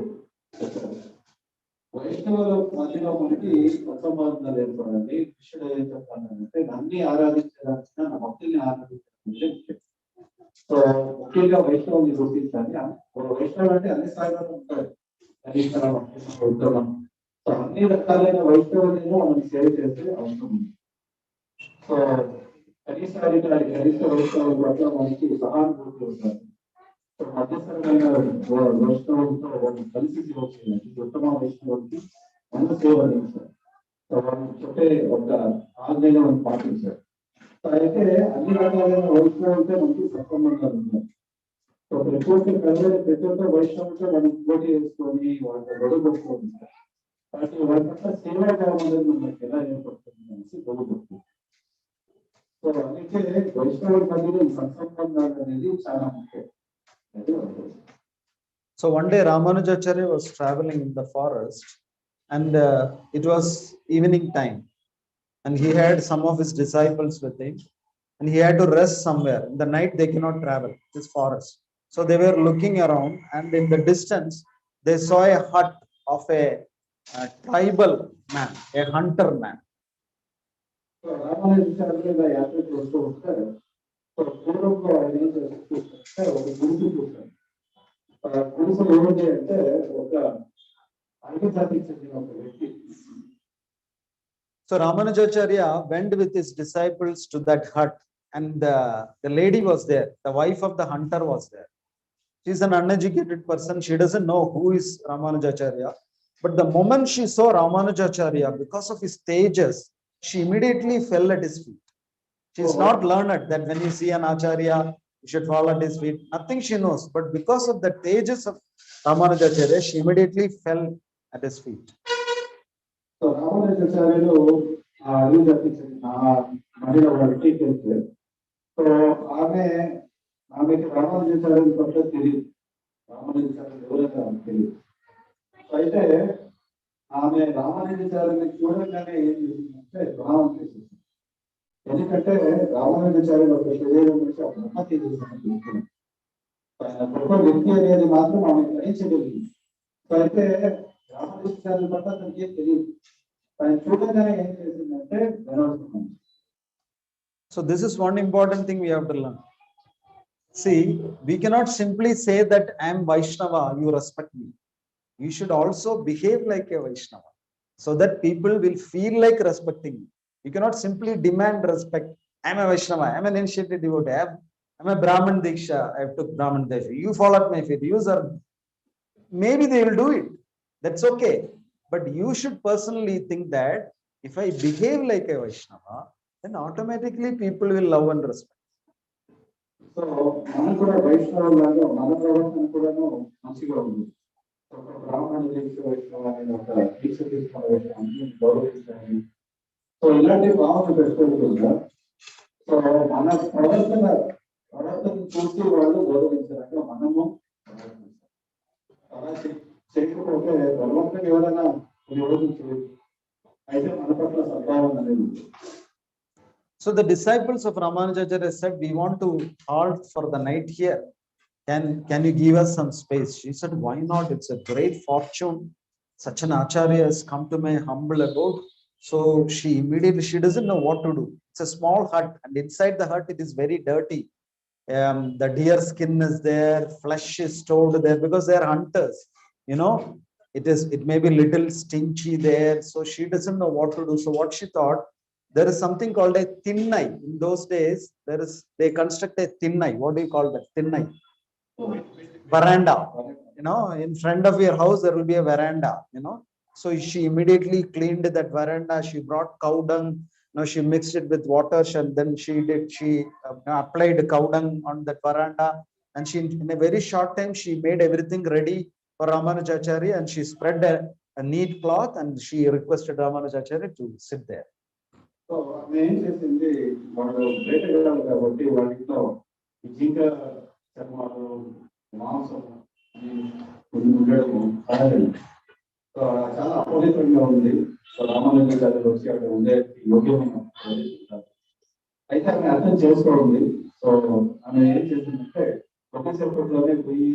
వైష్ణవుల మధ్యలో మనకి అసంబంధాలు ఏర్పడండి. కృష్ణుడు ఏం చెప్తానంటే నన్ను ఆరాధించడానికి నా భక్తుల్ని ఆరాధించడానికి ముఖ్యం. సో ముఖ్యంగా వైష్ణవుని రూపించాలి. వైష్ణవులు అంటే అన్ని స్థాయిలో ఉంటారు. కనీసం ఉత్తమం. సో అన్ని రకాలైన వైష్ణవులను మనం సేవ చేస్తే అవసరం ఉంది. సో కనీస వైష్ణవుల పట్ల మనకి సహానుభూతి ఉంటారు. సో మధ్యస్థమైన వైష్ణవులతో వాళ్ళు కలిసి సేవ చేయాలి. ఉత్తమ వైష్ణవులకి మనం సేవ అందించాలి. సో వాళ్ళు చెప్పే ఒక ఆజ్ఞను మనం పాటించాలి. సో అయితే అన్ని రకాలైన వైష్ణవులతో మనకి సత్సంబంధాలు ఉన్నాయి. సో ప్రతి ఒక్క వైష్ణవులతో మనం పోటీ చేసుకొని వాళ్ళ గొడవ పెట్టుకోవాలి. వాటి వాళ్ళ పట్ల సేవా భావం అనేది మనకి ఎలా ఏర్పడుతుంది అనేసి గొడవ. సో అందుకే వైష్ణవుల మధ్యలో ఈ సత్సంబంధాలు అనేది చాలా ముఖ్యం. So one day Ramanujacharya was traveling in the forest and it was evening time and he had some of his disciples with him and he had to rest somewhere. In the night they cannot travel this forest. So they were looking around and in the distance they saw a hut of a tribal man, a hunter man. So Ramanujacharya యాత్రకు వస్తూ ఉంటే పూర్వంలో ఆయన ఏం చేస్తే ఒక గురువు చూశారు. గురువు ఏమిటి అంటే ఒక అన్ని జాతికి చెందిన ఒక వ్యక్తి. So Ramanujacharya went with his disciples to that hut and the lady was there. The wife of the hunter was there. She is an uneducated person. She doesn't know who is Ramanujacharya. But the moment she saw Ramanujacharya, because of his tejas, she immediately fell at his feet. She is not learned that when you see an acharya, you should fall at his feet. Nothing she knows. But because of the tejas of Ramanujacharya, she immediately fell at his feet. So రామానుజాచార్యులు ఆ అడవి జాతికి మహిళ వాళ్ళకి తెలిస్తే so ఆమెకి రామానుజాచార్యుల పట్ల తెలియదు. రామానుజాచార్యులు ఎవరైనా తెలియదు. అయితే ఆమె రామానుజాచార్యుని చూడగానే ఏం చేసిందంటే భావం చేసింది. ఎందుకంటే రామానుజాచార్యుల యొక్క శరీరం నుంచి ఆ బ్రహ్మ తీసేసింది. ఆయన గొప్ప వ్యక్తి అనేది మాత్రం ఆమె గ్రహించగలిగింది. అయితే రామానుజాచార్యుల పట్ల తనకి ఏం తెలియదు. ఆయన చూడగానే ఏం చేసిందంటే వినవస్తుంది. So this is one important thing we have to learn. See, we cannot simply say that I am Vaishnava, you respect me. You should also behave like a Vaishnava so that people will feel like respecting you. You cannot simply demand respect. I am a Vaishnava, I am an initiated devotee, I am a Brahman Diksha, I have took Brahman Diksha. You fall at my feet, you are. Maybe they will do it. That's okay. But you should personally think that if I behave like a Vaishnava, then automatically people will love and respect. So మనం కూడా వైష్ణవులాగా మన ప్రవర్తన కూడాను మంచిగా ఉంది. ఒక బ్రాహ్మణ దీక్ష వైష్ణవ అనే ఒక దీక్ష తీసుకున్న వైష్ణవాన్ని గౌరవించాలి. సో ఇలాంటి భావన పెట్టుకోకుండా సో మన ప్రవర్తన చూసి వాళ్ళు గౌరవించాలంటే మనము అలా చేయకపోతే భగవంతుని ఎవరైనా గౌరవించలేదు. అయితే మన పట్ల సద్భావం అనేది. So the disciples of Ramanujacharya said, we want to halt for the night here. Can you give us some space? She said, why not? It's a great fortune. Such an acharya has come to my humble abode. So she doesn't know what to do. It's a small hut and inside the hut it is very dirty. The deer skin is there, flesh is stored there because they are hunters. You know, it may be little stingy there. So she doesn't know what to do. So what she thought, there is something called a thinnai. In those days, they construct a thinnai. What do you call that? Thinnai. Veranda. You know, in front of your house, there will be a veranda, you know. So she immediately cleaned that veranda. She brought cow dung. Now she mixed it with water, and then she applied cow dung on that veranda. And she, in a very short time, she made everything ready for Ramanujacharya, and she spread a neat cloth, and she requested Ramanujacharya to sit there. So ఆమె ఏం చేసింది, వాళ్ళు వేటగాళ్ళు కాబట్టి వాటిలో జింక చర్మాలు, మాంసం ఉండడం కాలేదు. సో చాలా అపవిత్రంగా ఉంది. సో రామానుజాచార్యులు వచ్చి అక్కడ ఉండే యోగ్యమైన అయితే ఆమె అర్థం చేసుకోండి. సో ఆమె ఏం చేసిందంటే ఒకసేపట్లోనే పోయి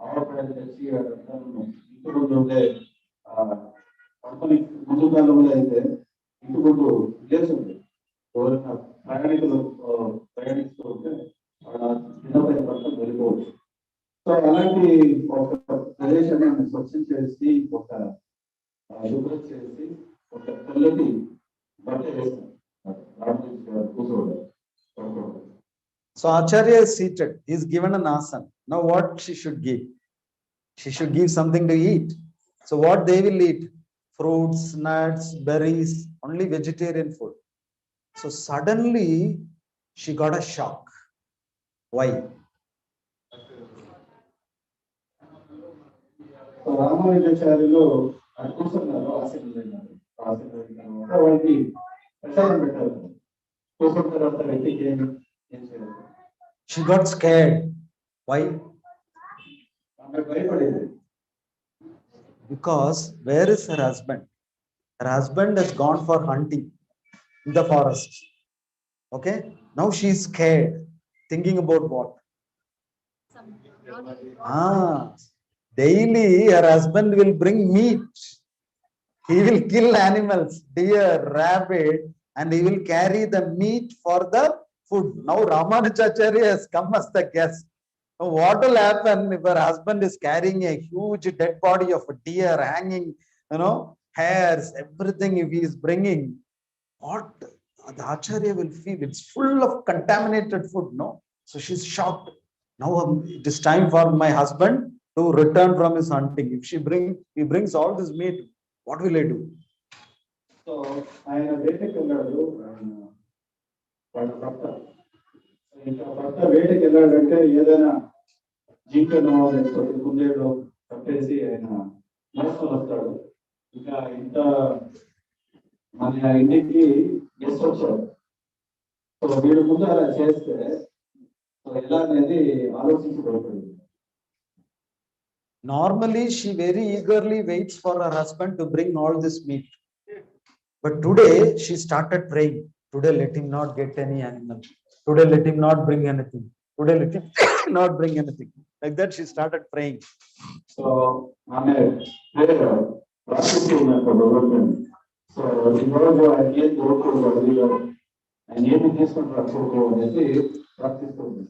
ఆడపడాలు తెచ్చి ఇంటి ముందు ఉండే కంపెనీ ముందు కాలంలో అయితే ఇంటి ముందు ప్లేస్ ఉంది. ఎవరైనా ప్రయాణికులు ప్రయాణిస్తూ ఉంటే చిన్నపై పక్కన వెళ్ళిపోవచ్చు. సో అలాంటి ఒక ప్రదేశాన్ని ఆమె స్వచ్ఛం చేసి ఒక శుభ్రం చేసి ఒక తెల్లటి బట్ట వేస్తాం కూర్చోవడం. So Acharya is seated. He is given an asana. Now what she should give? She should give something to eat. So what they will eat? Fruits, nuts, berries, only vegetarian food. So suddenly she got a shock. Why? So రామానుజాచార్యులు అది కూర్చున్నారు, ఆశీర్వదించారు. వాళ్ళకి ప్రసాదం పెట్టారు. కూర్చున్న తర్వాత వ్యక్తికి ఏం చేయాలి? She got scared. Why? ఆమె భయపడేది. Because where is her husband? Her husband has gone for hunting in the forest. Okay? Now she is scared, thinking about what? Daily her husband will bring meat. He will kill animals, deer, rabbit, and he will carry the meat for the food. Now Ramanujacharya has come as the guest. Now what will happen if her husband is carrying a huge dead body of a deer, hanging, hairs, everything if he is bringing? What the Acharya will feel? It's full of contaminated food, no? So she's shocked. Now it is time for my husband to return from his hunting. If he brings all this meat, what will I do? So ఆయన వేటకి వెళ్ళాడు. వాళ్ళ భర్త ఇంకా భర్త వేటకి వెళ్ళాడంటే ఏదైనా జింకను లేకపోతే కుందేలు కప్పేసి ఆయన మోసుకొని వస్తాడు. ఇంకా ఇంత మన ఇంటికి గెస్ట్ వచ్చాడు. సో వీడు ముందు అలా చేస్తే ఎలా అనేది ఆలోచించి భయపడింది. Normally, she very eagerly waits for her husband to bring all this meat. But today, she started praying. Today, let him not get any animal. Today, let him not bring anything. Today, let him not bring anything. Like that, she started praying. So, ఆమె ప్రార్థిస్తూ ఉన్నారు. So ఈరోజు ఆయన ఏం దొరకకూడదు, ఆయన ఏమి తీసుకుని రాకూడదు అనేది ప్రార్థిస్తూ ఉంది.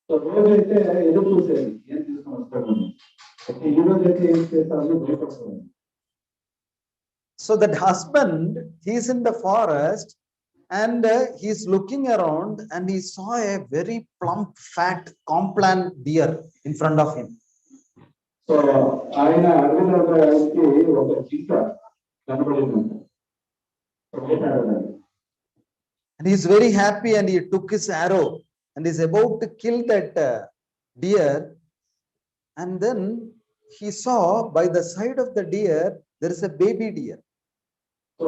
సో రోజైతే ఎదురు చూసేది ఏం తీసుకొని వస్తాడు. అయితే ఈ రోజు అయితే ఏం చేస్తారని భయపడుతుంది. So that husband, he is in the forest and he is looking around and he saw a very plump, fat, complant deer in front of him. So ఆయన అడవిలోకి ఒక జింక కనబడింది. And he is very happy and he took his arrow and is about to kill that deer. And then he saw by the side of the deer, there is a baby deer. So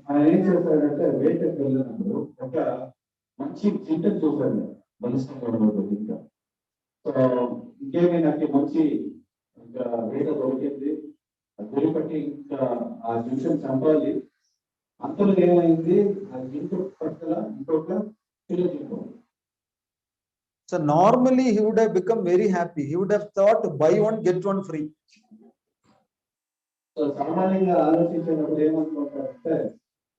ఆయన ఏం చేశాడంటే వేటకి వెళ్ళినప్పుడు ఒక మంచి జింకను చూశాడు. బలిష్టంగా ఉన్నది జింక. సో ఇంకేమీ నాకు మంచి ఇంకా వేట దొరికింది, దొరికట్టి ఇంకా ఆ జింకను చంపాలి. అంతలో ఏమైంది, ఆ జింక పక్కన ఇంకొక పిల్ల జింక. So normally he would have become very happy. He would have thought buy one get one free. So సామాన్యంగా ఆలోచించినప్పుడు ఏమనుకుంటారంటే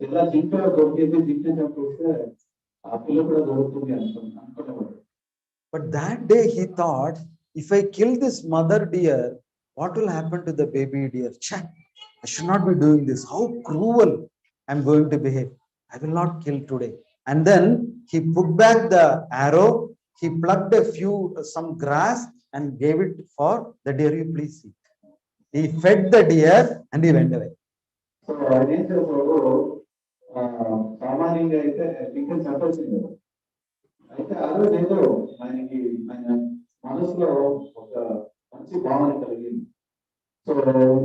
పిల్ల జింక దొరికింది, జింక చంపేస్తే ఆ పిల్ల కూడా దొరుకుతుంది అనుకునేవాడు. But that day he thought, if I kill this mother deer, what will happen to the baby deer? Check. I should not be doing this. How cruel I'm going to behave. I will not kill today. And then he put back the arrow. He plucked some grass and gave it for the deer. You please eat. He fed the deer and he went away. So ఆయన ఏం చేశాడు, సామాన్యంగా అయితే ఇంకా చెప్పాల్సింది. అయితే ఆ రోజు ఏదో ఆయనకి ఆయన మనసులో ఒక మంచి భావన కలిగింది. సో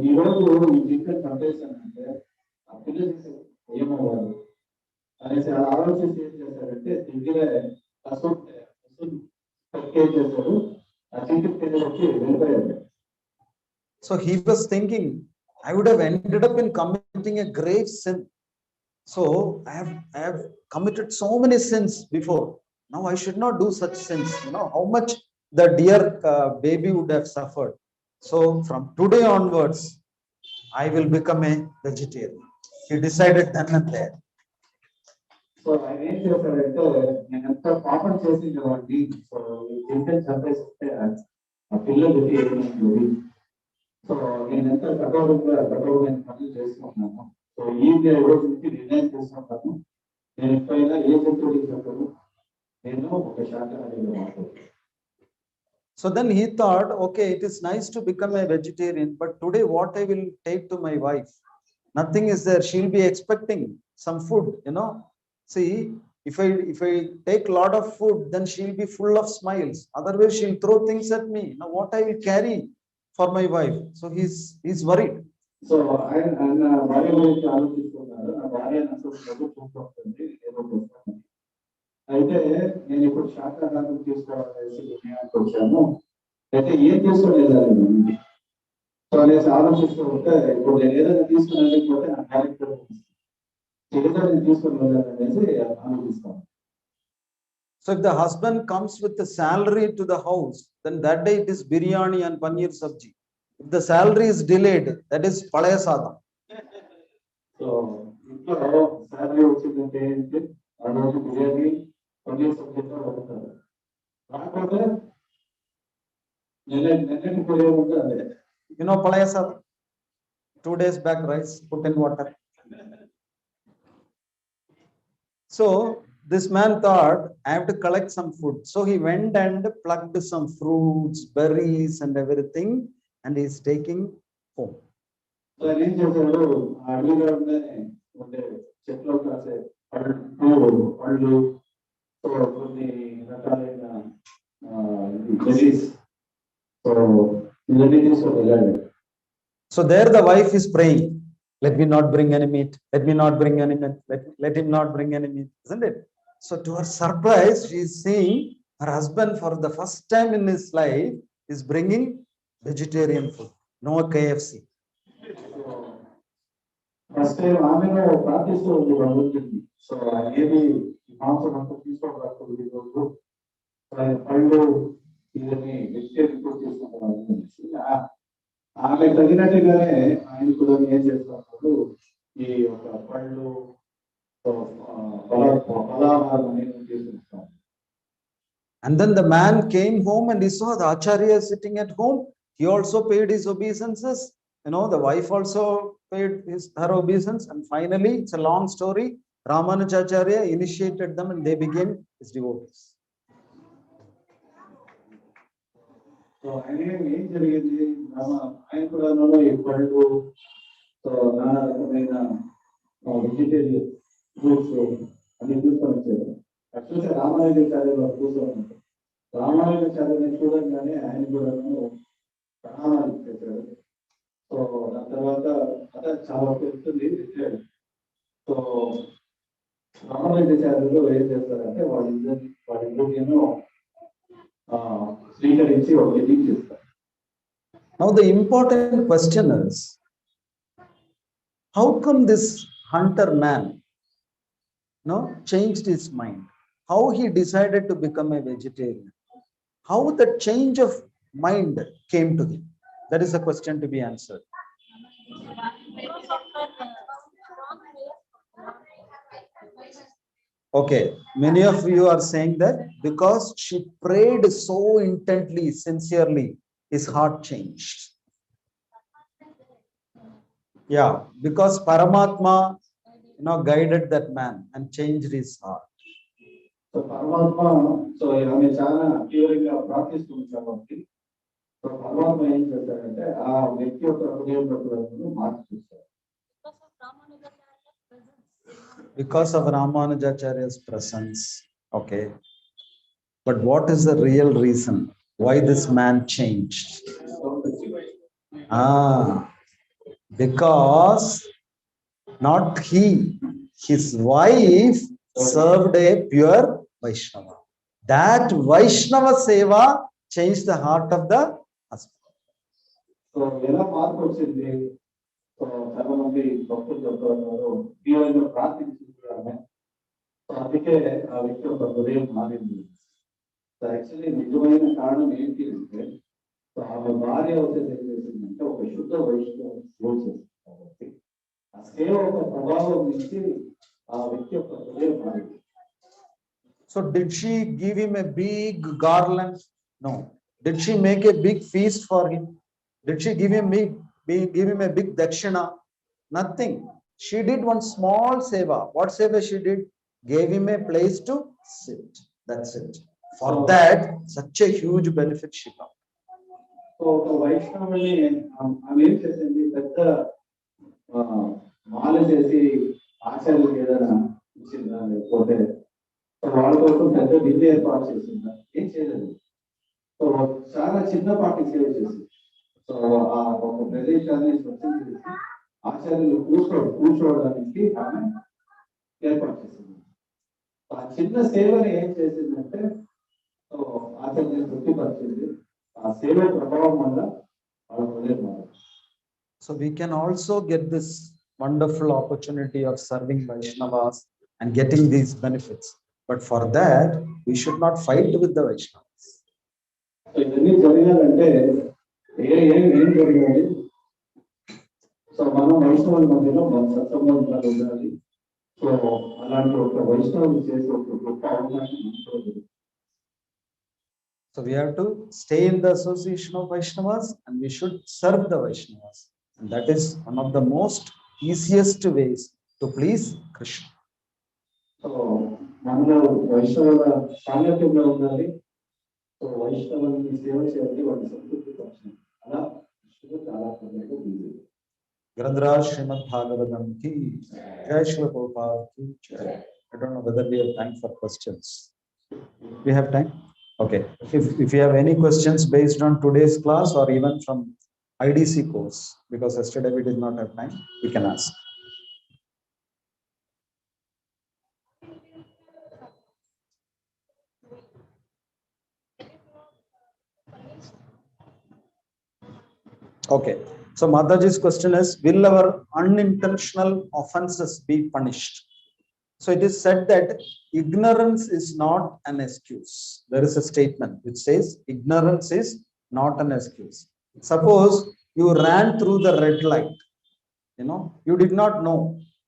ఈ రోజు ఈ జింకను చంపేశానంటే ఆ పిల్లలు ఏమవ్వాలి అనేసి అలా ఆలోచించి ఏం చేశారంటే దగ్గర ఏం చేశారు, ఆ జింక పిల్లలకి వెళ్ళిపోయారు. So he was thinking, I would have ended up in committing a grave sin. So I have committed so many sins before. Now I should not do such sins. You know how much the dear baby would have suffered. So from today onwards, I will become a vegetarian. He decided then and there. So ఆయన ఏం చేశారంటే, నేను ఎంత పాపం చేసింది వాడిని, so జింకను చంపేస్తే ఆ పిల్లలకి ఏమైంది, సో నేను ఎంత కఠోరమైన పనులు చేసుకున్నాను. సో ఈ రోజు నుంచి నిర్ణయం చేసుకుంటాను, నేను ఎప్పుడైనా ఏ జంతువుకి చెప్పను, నేను ఒక శాకాహారిగా మాట్లాడు. So then he thought, okay, it is nice to become a vegetarian, but today what I will take to my wife? Nothing is there. She'll be expecting some food, you know. See, if I take a lot of food, then she'll be full of smiles. Otherwise, she'll throw things at me. Now, what I will carry for my wife? So he's worried. So ఆయన భార్య గురించి ఆలోచిస్తున్నారు, నా భార్య నాకు చూస్తుంది ఏదో చేస్తాను, అయితే నేను ఇప్పుడు శాకాహారం తీసుకోవాలనేసి నిర్ణయానికి వచ్చాను, అయితే ఏం తీసుకోలేదు. సో అనేసి ఆలోచిస్తూ ఉంటే ఇప్పుడు నేను ఏదైనా తీసుకుని వెళ్ళకపోతే నా క్యారెక్టర్ ఏదైనా తీసుకుని వెళ్ళాలనేసి ఆలోచిస్తాను. So if the husband comes with the salary to the house, then that day it is biryani and paneer sabji. If the salary is delayed, that is palaya sadam. So ఇంట్లో salary వచ్చిందంటే ఏంటి, ఆ రోజు బిర్యానీ పన్నీర్ సబ్జీతో వస్తారు, రాకపోతే నెలకి బిర్యానీ ఉంటే అదే. You know palaya sadam? 2 days back rice put in water. So this man thought, I have to collect some food. So he went and plucked some fruits, berries and everything, and he is taking home. So ఆయన ఏం చేశాడు, అడవిలో ఉండే చెట్లు కాసే పళ్ళు, కొన్ని రకాలైన బెర్రీస్, సో ఇవన్నీ తీసుకొని వెళ్ళాడు. So there the wife is praying, let me not bring any meat, let me not bring any meat, let him not bring any meat, isn't it? So to her surprise, she is seeing her husband for the first time in his life is bringing vegetarian food, no KFC. First time ఆమెను ప్రార్థిస్తూ ఉంది భగవంతుడిని. So ఏది మాంసం అంతా తీసుకోవడానికి ఈరోజు పళ్ళు ఇవన్నీ వెజిటేరియన్ ఫుడ్ తీసుకుంటున్నారు. ఆమె తగినట్టుగానే ఆయన కూడా ఏం చేస్తున్నారు, ఈ ఒక పళ్ళు ఫలాహారం అనేది తీసుకుంటాం. And then the man came home and he saw the acharya sitting at home. He also paid his obeisances. You know, the wife also paid her obeisance. And finally, it's a long story. Ramanujacharya initiated them and they became his devotees. So ఆయన ఏం జరిగింది, ఆయన కూడా ఈ పళ్ళు, so నానా రకమైన vegetarian fruits అన్ని తీసుకొని వచ్చారు. చూస్తే రామానుజాచార్యులు కూర్చొని రామానుజాచార్యుని చూడంగానే ఆయన కూడా ప్రణామాలు చేశాడు. సో దాని తర్వాత అదే చాలా పెరుగుతుంది తెచ్చాడు. సో రామానుజాచార్యులు ఏం చేస్తారంటే వాళ్ళిద్దరిని స్వీకరించి ఒక యజ్ఞం చేస్తారు. Now the important question is, how come this hunter man changed his mind? How he decided to become a vegetarian? How the change of mind came to him? That is a question to be answered. Okay, many of you are saying that because she prayed so intently, sincerely, his heart changed. Yeah, because Paramatma, guided that man and changed his heart. So పరమాత్మ, so ఆమె చాలా తీవ్రంగా ప్రార్థిస్తుంది కాబట్టి, so so పరమాత్మ ఏం చేశాడంటే ఆ వ్యక్తి యొక్క హృదయంలో మార్పు చూస్తారు. Because of Ramanujacharya's presence. Okay. But what is the real reason why this man changed? Because not he, his wife served a pure Vaishnava. That Vaishnava seva changed the heart of the husband. So ఎలా మార్పు వచ్చింది? So చాలా మంది భక్తులు చెప్తున్నారు తీవ్రంగా ప్రార్థించుకుంటున్నాను, so అందుకే ఆ వ్యక్తి యొక్క హృదయం మారింది. సో యాక్చువల్లీ నిజమైన కారణం ఏంటి అంటే, సో ఆమె భార్య వచ్చేసి ఏం చేసిందంటే ఒక శుద్ధ వైష్ణవం సేవ చేసింది కాబట్టి ఆ సేవ ఒక ప్రభావం నుంచి ఆ వ్యక్తి యొక్క హృదయం మారింది. So did she give him a big garland? No. Did she make a big feast for him? Did she give him a big dakshina? Nothing. She did one small seva. What seva she did? Gave him a place to sit. That's it. For that, such a huge benefit she got. So ఒక వైష్ణవుని ఆమె ఏం చేసింది, పెద్ద మాల చేసి ఆచార్యులు ఏదైనా ఇచ్చిందా, లేకపోతే వాళ్ళ కోసం పెద్ద విందు ఏర్పాటు చేసిందా? ఏం చేయలేదు. సో చాలా చిన్నపాటి సేవ చేసింది. సో ఆ ఒక ప్రదేశాన్ని స్వచ్ఛం చేసి ఆచార్యులు కూర్చోవడానికి ఆమె ఏర్పాటు చేసింది. ఆ చిన్న సేవని ఏం చేసిందంటే సో ఆచార్యులు తృప్తిపరిచింది. ఆ సేవ ప్రభావం వల్ల వాళ్ళ హృదయం మారింది. So we can also get this wonderful opportunity of serving Vaishnavas and getting these benefits. But for that, we should not fight with the Vaishnavas. So ఇవన్నీ జరిగాలంటే ఏం జరిగాలి? సో మనం వైష్ణవుల మధ్యలో మన సత్సంబంధాలు ఉండాలి. సో అలాంటి ఒక వైష్ణవులు చేసే ఒక గొప్ప అవకాశం. So we have to stay in the association of Vaishnavas and we should serve the Vaishnavas. And that is one of the most easiest ways to please Krishna. So మనలో వైష్ణవుల సాంగత్యంలో ఉండాలి. సో వైష్ణవుని సేవ చేయాలి, వాటిని సంతృప్తి పరచాలి. అలా కృష్ణుడు చాలా తొందరగా ఉంది. Grandraj Srimad Bhagavatham ki Jai Shri Prabhupada ki Jai. I don't know whether we have time for questions. We have time? Okay. If you have any questions based on today's class or even from IDC course, because yesterday we did not have time, we can ask. Okay. So Mataji's question is, will our unintentional offenses be punished? So it is said that ignorance is not an excuse. There is a statement which says ignorance is not an excuse. Suppose you ran through the red light, you did not know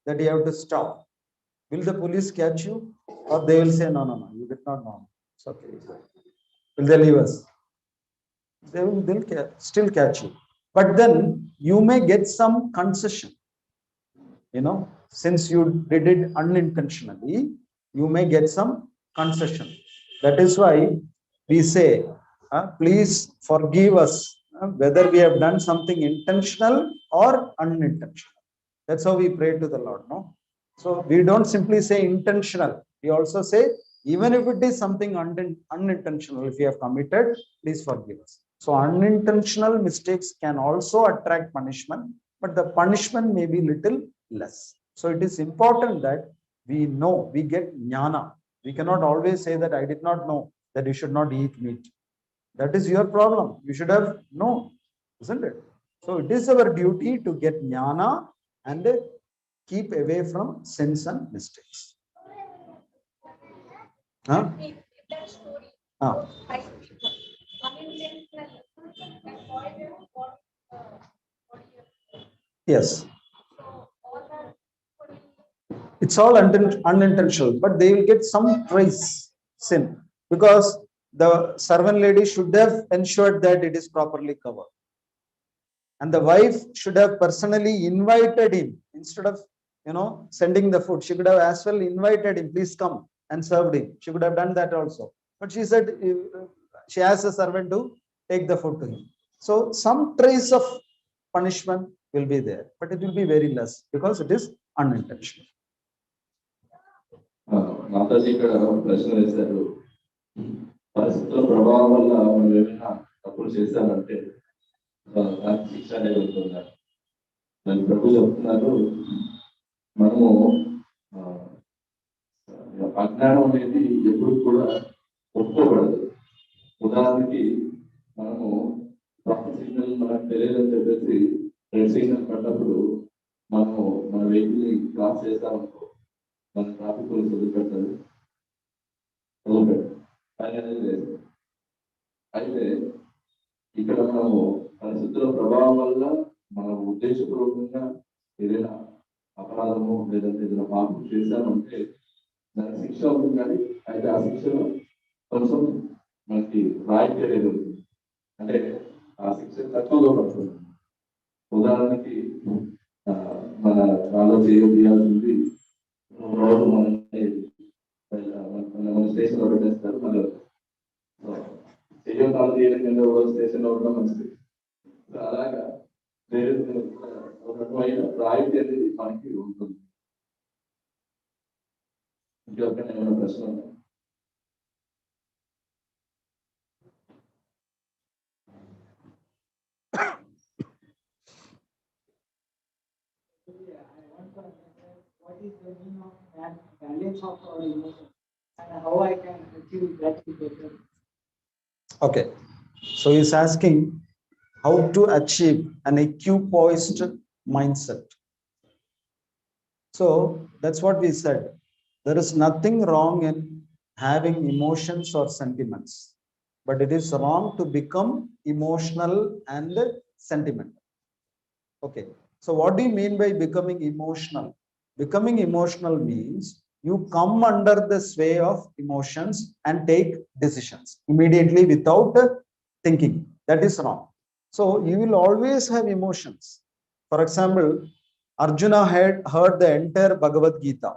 that you have to stop. Will the police catch you? Or they will say, no, you did not know. It's okay. Will they leave us? They'll still catch you. But then you may get some concession. Since you did it unintentionally, you may get some concession. That is why we say, please forgive us, whether we have done something intentional or unintentional. That's how we pray to the Lord, no? So we don't simply say intentional. We also say, even if it is something unintentional, if you have committed, please forgive us. So unintentional mistakes can also attract punishment, but the punishment may be little less. So it is important that we know, we get jnana. We cannot always say that I did not know that you should not eat meat. That is your problem. You should have known, isn't it? So it is our duty to get jnana and keep away from sins and mistakes. Huh? Yes. It's all unintentional, but they will get some trace sin, because the servant lady should have ensured that it is properly covered. And the wife should have personally invited him instead of, sending the food. She could have as well invited him, please come, and served him. She could have done that also. But she said, she asked the servant to take the food to him. So some trace of punishment will be there, but it will be very less because it is unintentional. Mataji ఇక్కడ ప్రశ్న వేశారు, పరిస్థితుల ప్రభావం వల్ల మనం ఏమైనా తప్పులు చేశామంటే దానికి శిక్ష అనేది ఉంటుందా? దాని ప్రభు చెప్తున్నారు, మనము అజ్ఞానం అనేది ఎప్పుడు కూడా ఒప్పుకోబడదు. ఉదాహరణకి మనము ట్రాఫిక్ సిగ్నల్ మనకు తెలియదని చెప్పేసి రెడ్ సిగ్నల్ పడ్డప్పుడు మనము మన వెహికల్ ని క్రాస్ చేస్తామనుకో, మన ట్రాఫిక్ పోలీసు వదిలిపెడతారు, అనేది లేదు. అయితే ఇక్కడ మనము పరిస్థితుల ప్రభావం వల్ల మనం ఉద్దేశపూర్వకంగా ఏదైనా అపరాధము లేదంటే ఏదైనా పాపం చేశామంటే దానికి శిక్ష ఉంటుంది. కానీ అయితే ఆ శిక్షలో కొంచెం మనకి రాయితీ అనేది ఉంటుంది, అంటే ఆ శిక్ష తక్కువగా పడుతుంది. ఉదాహరణకి మన వాళ్ళు చేయాల్సింది రోజు మన స్టేషన్ లో పెట్టేస్తారు, మళ్ళీ చెయ్యం కాలు తీయడం కింద రోజు స్టేషన్ లో ఉండడం మంచిది. అలాగా ఒక రకమైన రాయితీ అనేది మనకి ఉంటుంది. ఇంకొక ఏమైనా ప్రశ్న ఉందా? What is the meaning of that balance of our emotions and how I can achieve that better? Okay, so he's asking how to achieve an equipoised mindset. So that's what we said. There is nothing wrong in having emotions or sentiments, but it is wrong to become emotional and sentimental. Okay, so what do you mean by becoming emotional? Becoming emotional means you come under the sway of emotions and take decisions immediately without thinking. That is wrong. So you will always have emotions. For example, Arjuna had heard the entire Bhagavad Gita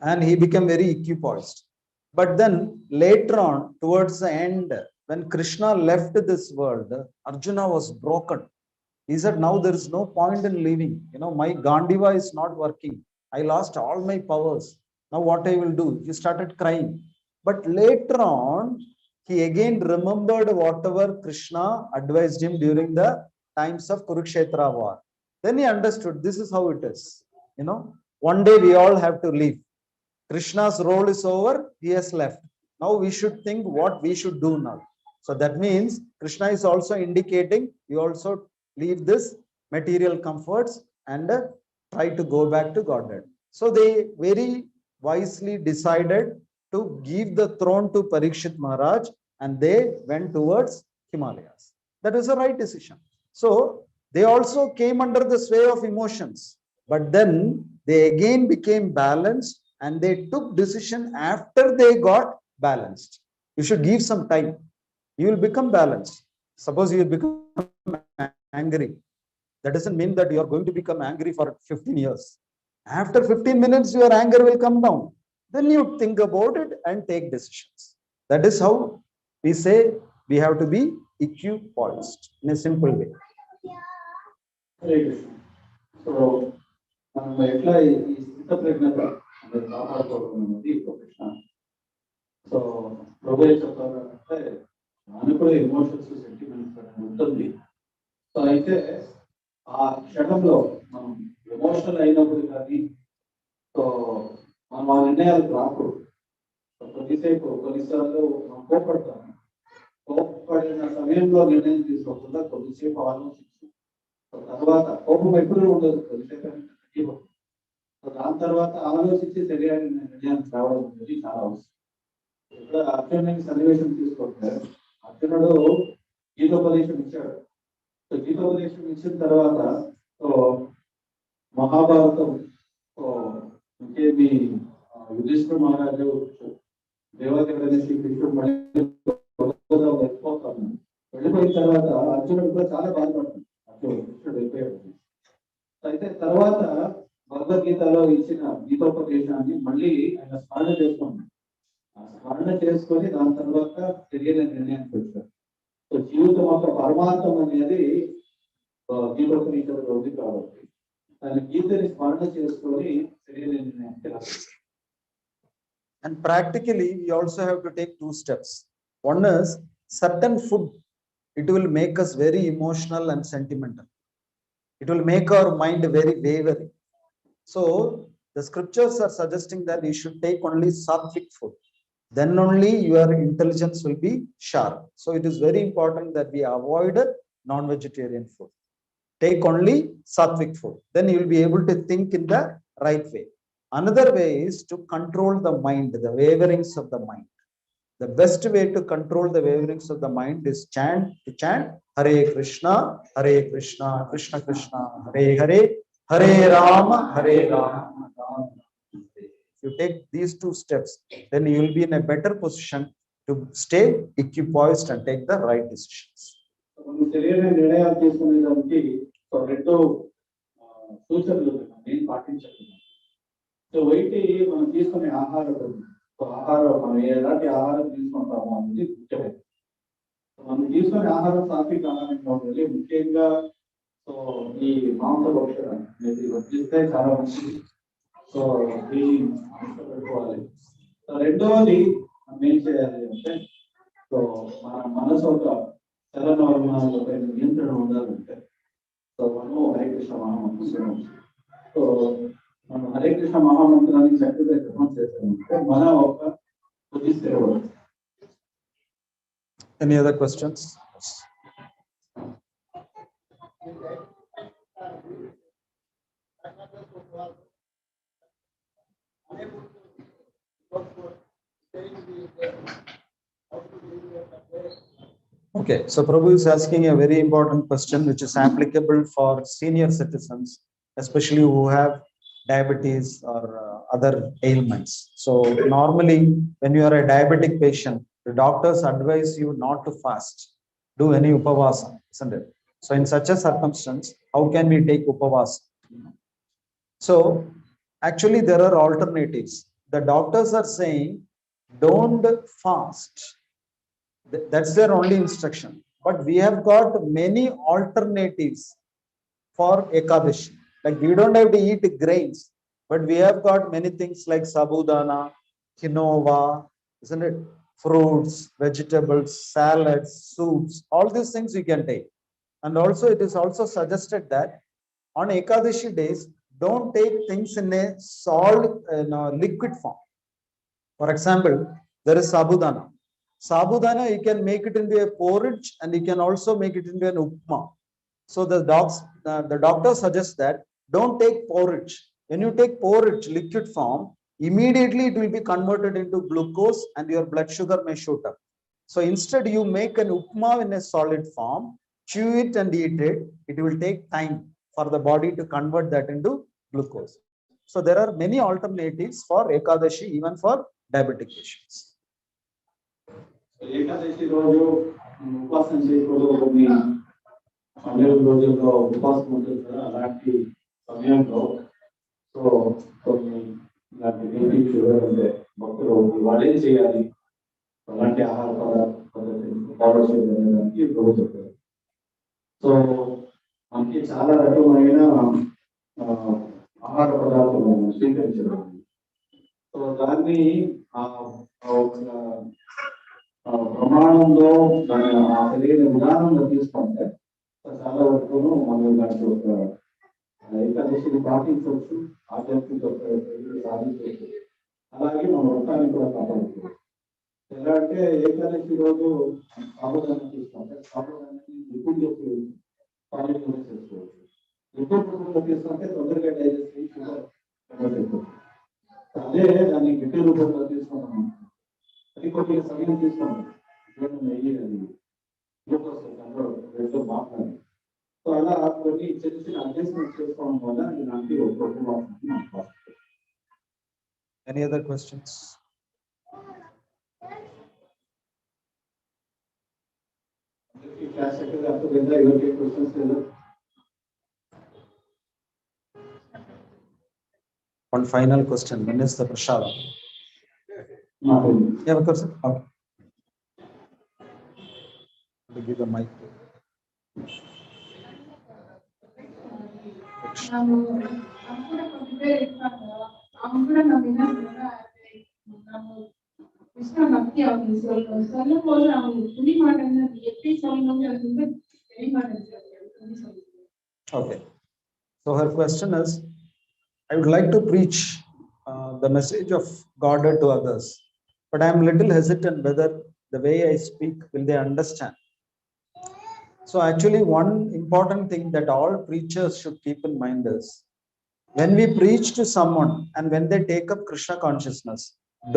and he became very equipoised. But then later on, towards the end, when Krishna left this world, Arjuna was broken. He said, now there is no point in living. My Gandiva is not working. I lost all my powers. Now what I will do? He started crying. But later on, he again remembered whatever Krishna advised him during the times of Kurukshetra war. Then he understood this is how it is. One day we all have to leave. Krishna's role is over. He has left. Now we should think what we should do now. So that means Krishna is also indicating you also leave this material comforts and try to go back to Godhead. So they very wisely decided to give the throne to Parikshit Maharaj and they went towards Himalayas. That was a right decision. So they also came under the sway of emotions, but then they again became balanced and they took decision after they got balanced. You should give some time. You will become balanced. Suppose you become angry. That doesn't mean that you are going to become angry for 15 years. After 15 minutes, your anger will come down. Then you think about it and take decisions. That is how we say we have to be equipoised in a simple way. So, ఎట్లా ఈ స్థితప్రజ్ఞత అనేది కాపాడుకోవడం అనేది ఒక ప్రశ్న. So ప్రభు ఏం చెప్తారంటే మనకు కూడా ఎమోషన్స్ సెంటిమెంట్స్ అనేది ఉంటుంది. సో అయితే ఆ క్షణంలో మనం ఎమోషనల్ అయినప్పుడు కానీ సో మనం ఆ నిర్ణయాలు రాకూడదు. కొన్నిసార్లు మనం కోపడతాము. కోపడిన సమయంలో నిర్ణయం తీసుకోకుండా కొద్దిసేపు ఆలోచించి తర్వాత కోపం ఎప్పుడు ఉండదు, కొద్దిసేపు దాని తర్వాత ఆలోచించి సరైన నిర్ణయానికి రావడం అనేది చాలా అవసరం. ఇప్పుడు అర్జునుడికి సన్నివేశం తీసుకుంటే అర్జునుడు గీతోపదేశం ఇచ్చాడు. సో గీతోపదేశం ఇచ్చిన తర్వాత మహాభారతం ఇంకేమి యుధిష్ఠిర మహారాజు దేవదేవుడైన శ్రీకృష్ణుడు వెళ్ళిపోతాడు. వెళ్ళిపోయిన తర్వాత అర్జునుడు కూడా చాలా బాధపడుతుంది. కృష్ణుడు వెళ్ళిపోయాడు. అయితే తర్వాత భగవద్గీతలో ఇచ్చిన గీతోపదేశాన్ని మళ్ళీ ఆయన స్మరణ చేసుకున్నాడు. ఆ స్మరణ చేసుకొని దాని తర్వాత తెలియని నిర్ణయానికి వచ్చారు. సో జీవితం జీవితం యొక్క పరమార్థం అనేది జీవోపనీతంలో ఉంది కాబట్టి దాని గీతని స్మరణ చేసుకొని శరీరాన్ని. And practically, we also have to take two steps. One is certain food, it will make us very emotional and sentimental. It will make our mind very wavering. So the scriptures are suggesting that we should take only sattvic food. Then only your intelligence will be sharp. So it is very important that we avoid non-vegetarian food. Take only sattvic food. Then you will be able to think in the right way. Another way is to control the mind, the waverings of the mind. The best way to control the waverings of the mind is to chant Hare Krishna, Krishna Krishna, Hare Hare, Hare Rama, Hare Rama. If you take these two steps, then you will be in a better position to stay equipoised and take the right decisions. శరీరాన్ని నిర్ణయాలు తీసుకునేదానికి రెండు సూచనలు నేను పాటించాను. So ఒకటి మనం తీసుకునే ఆహారం, ఆహారం మనం ఎలాంటి ఆహారం తీసుకుంటామో అనేది ముఖ్యమైనది. మనం తీసుకునే ఆహారం సాత్విక ఆహారంగా ఉండాలి. ముఖ్యంగా సో ఈ మాంసభక్షణ అనేది వర్తిస్తే చాలా మంచిది. సో దీన్ని పెట్టుకోవాలి. రెండవది మనం ఏం చేయాలి అంటే, సో మన మనసు ఒక చలనవలనాలపై నియంత్రణ ఉండాలంటే సో మనం హరే కృష్ణ మహామంత్రం. సో మనం హరే కృష్ణ మహామంత్రాన్ని చక్కగా జపం చేస్తామంటే మన ఒక బుద్ధి స్థిరపడుతుంది. Any other questions? Okay, so Prabhu is asking a very important question which is applicable for senior citizens, especially who have diabetes or other ailments. So normally when you are a diabetic patient, the doctors advise you not to fast, do any upavasa, isn't it? So in such a circumstance, how can we take upavasa? So actually there are alternatives. The doctors are saying don't fast. That's their only instruction. But we have got many alternatives for Ekadashi. Like we don't have to eat grains, but we have got many things like sabudana, quinoa, isn't it? Fruits, vegetables, salads, soups, all these things we can take. And also it is also suggested that on Ekadashi days, don't take things in a solid, liquid form. For example, there is sabudana. Sabudana, you can make it into a porridge and you can also make it into an upma. So the doctor suggests that don't take porridge. When you take porridge, liquid form, immediately it will be converted into glucose and your blood sugar may shoot up. So instead you make an upma in a solid form, chew it and eat it. It will take time for the body to convert that into glucose. So there are many alternatives for Ekadashi, even for diabetic patients. Ekadashi రోజు ఉపవాసం చేయకూడదు, కొన్ని 12 రోజుల్లో ఉపవాసం ఉంటుంది కదా, అలాంటి సమయంలో సో కొన్ని ఇలాంటి బీపీ షుగర్ ఉంటే భక్తులు వాళ్ళు ఏం చేయాలి, అలాంటి ఆహార పద్ధతిని ఫాలో చేయడానికి ప్రభు చెప్పారు. సో మనకి చాలా రకమైన ఆహార పదార్థాలు స్వీకరించడం. సో దాన్ని ప్రమాణంలో దాని తెలియని విధానంగా తీసుకుంటే చాలా వరకు మనం దాంట్లో ఒక ఏకాదశిని పాటించవచ్చు, ఆధ్యాత్మిక సాధించవచ్చు. అలాగే మన వ్రతాన్ని కూడా కాపాడుకోవచ్చు. ఎలా అంటే ఏకాదశి రోజు సాబుదానం తీసుకుంటే సాబుదానాన్ని లిక్విడ్ చేసుకోవచ్చు. లిక్విడ్ రూపంలో తీసుకుంటే తొందరగా డైజెస్ట్ అయిపోతుంది. అదే దాన్ని గట్టి రూపంలో తీసుకున్నాం అది కొద్దిగా సమయం తీసుకున్నాం. నెయ్యి అది గ్లూకోజ్ మాట్లాడి సో అలా కొన్ని చిన్న చిన్న అడ్జస్ట్మెంట్ చేసుకోవడం వల్ల ఇలాంటి ఒక Any other questions? క్లాస్ ఎక్కడ అర్థమైందా? ఎవరికి క్వశ్చన్స్ లేదా? One final question. When is the prasada? Yeah, of course. Okay. To give the mic. ನಾವು ಕೂಡ ಕೊಟ್ಟಿದ್ದೇ ಇರ್ತಾಗ ಅವ್ನು ಕೂಡ ನಾವು ನಾವು ಕೃಷ್ಣ ಭಕ್ತಿ ಅವನು ಸ್ವಲ್ಪ ಹೋದ್ರೆ ಅವನು ಪುಡಿ ಮಾಡೋದನ್ನ ಎಪ್ಪಿ ಸೌಂಡ್ ಅದರಿಂದ ರೆಡಿ ಮಾಡೋದು. Okay. So her question is, I would like to preach the message of God to others, but I am little hesitant whether the way I speak, will they understand? So actually one important thing that all preachers should keep in mind is, when we preach to someone and when they take up Krishna consciousness,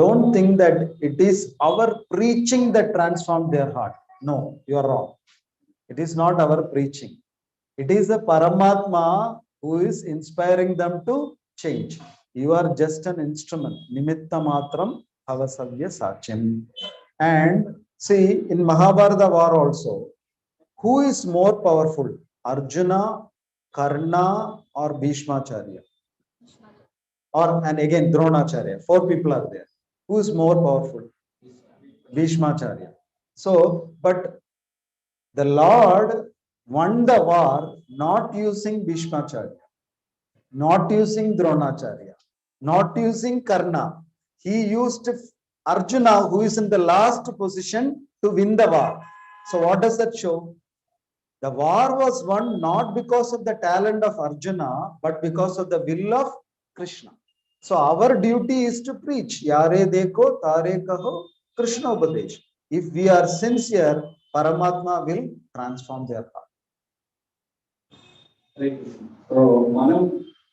don't think that it is our preaching that transformed their heart. No, you are wrong. It is not our preaching. It is the Paramatma who is inspiring them to change. You are just an instrument. Nimitta matram avasavya sachim. And see, in Mahabharata war also, who is more powerful? Arjuna, Karna, or Bhishmacharya? Or, and again, Dronacharya. 4 people are there. Who is more powerful? Bhishmacharya. So, but the Lord won the war not using Bhishmacharya, not using Dronacharya, not using Karna. He used Arjuna, who is in the last position, to win the war. So what does that show? The war was won not because of the talent of Arjuna, but because of the will of Krishna. So our duty is to preach. Yare dekho tare kaho Krishna upadesh. If we are sincere, Paramatma will transform their heart. So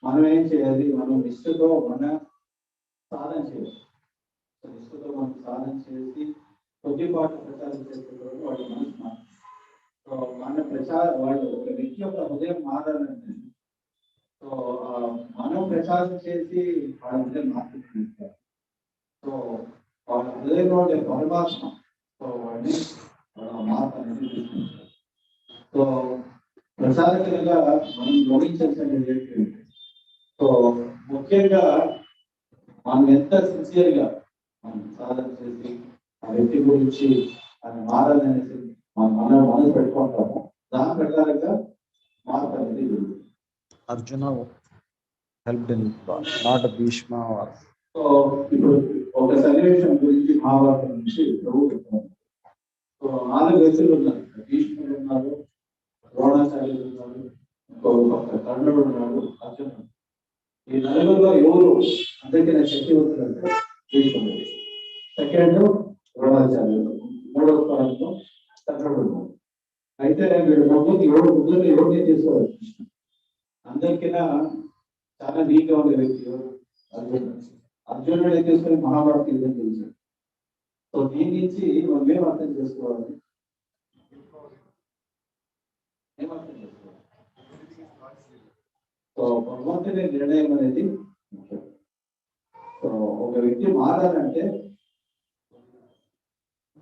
మనం ఏం చేయాలి? మనం నిష్ఠతో మన సాధన చేయాలి. నిష్ఠతో మనం సాధన చేసి కొద్దిపాటు ప్రచారం చేసేటప్పుడు వాళ్ళ మనసు మారుతుంది. సో మన వాళ్ళు ఒక వ్యక్తి యొక్క హృదయం మారాలంటే, సో మనం ప్రచారం చేసి వాళ్ళ హృదయం మార్చుకుంటారు. సో వాళ్ళ హృదయంలో ఉండే పరమాత్మ, సో వాడిని మార్పు అనేది తీసుకుంటారు. సో ప్రచారకులుగా మనం గమనించాల్సినది ఏంటంటే, సో ముఖ్యంగా మనం ఎంత సిన్సియర్గా మనం సాధన చేసి ఆ వ్యక్తి గురించి ఆయన మారాలనేసి మనం మనసు పెట్టుకుంటాము, దాని ప్రకారంగా మార్పు అనేది జరుగుతుంది. Arjuna helped in not Bhishma or. So ఇప్పుడు ఒక సన్నివేశం గురించి మహాభారతం నుంచి ప్రభు చెప్తున్నారు. సో 4 వ్యక్తులు ఉన్నారు. భీష్ముడు ఉన్నారు, ద్రోణాచార్యులు ఉన్నారు, కర్ణుడు ఉన్నాడు, అర్జునుడు. ఈ నలుగురిలో ఎవరు అందరికీ శక్తివంతుడు అంటే భీష్ముడు. సెకండ్ ద్రోణాచార్యులు, 3వ స్థానంలో కర్ణుడు ఉన్నాడు. అయితే వీడు ముగ్గురు ఎవరిని చేసుకోవాలి? అందరికైనా చాలా వీక్గా ఉండే వ్యక్తి ఎవరు? అర్జునుడు ఏం చేసుకుని మహాభారత యుద్ధం చేశాడు. సో దీని నుంచి మనం ఏం అర్థం చేసుకోవాలి? సో భగవంతుని నిర్ణయం అనేది ముఖ్యం. సో ఒక వ్యక్తి మారాలంటే,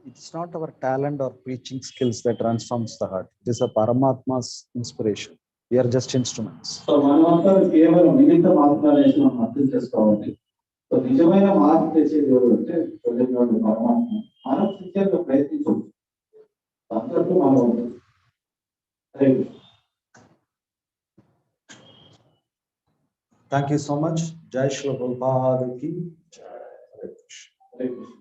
It's not our talent or preaching skills that transforms the heart. It is a Paramatma's inspiration. We are just instruments. So మనమంతా కేవలం నిమిత్త మాత్రమే మనం అర్థం చేసుకోవాలి. సో నిజమైన మార్పు తెచ్చేది ఎవరు అంటే పరమాత్మ. మనం శిక్షణలో ప్రయత్నించవచ్చు, అందరికీ మనం ఉంటుంది. Thank you so much. Jai Shri Prabhupada ki. Jai. Hare Krishna. Hare Krishna.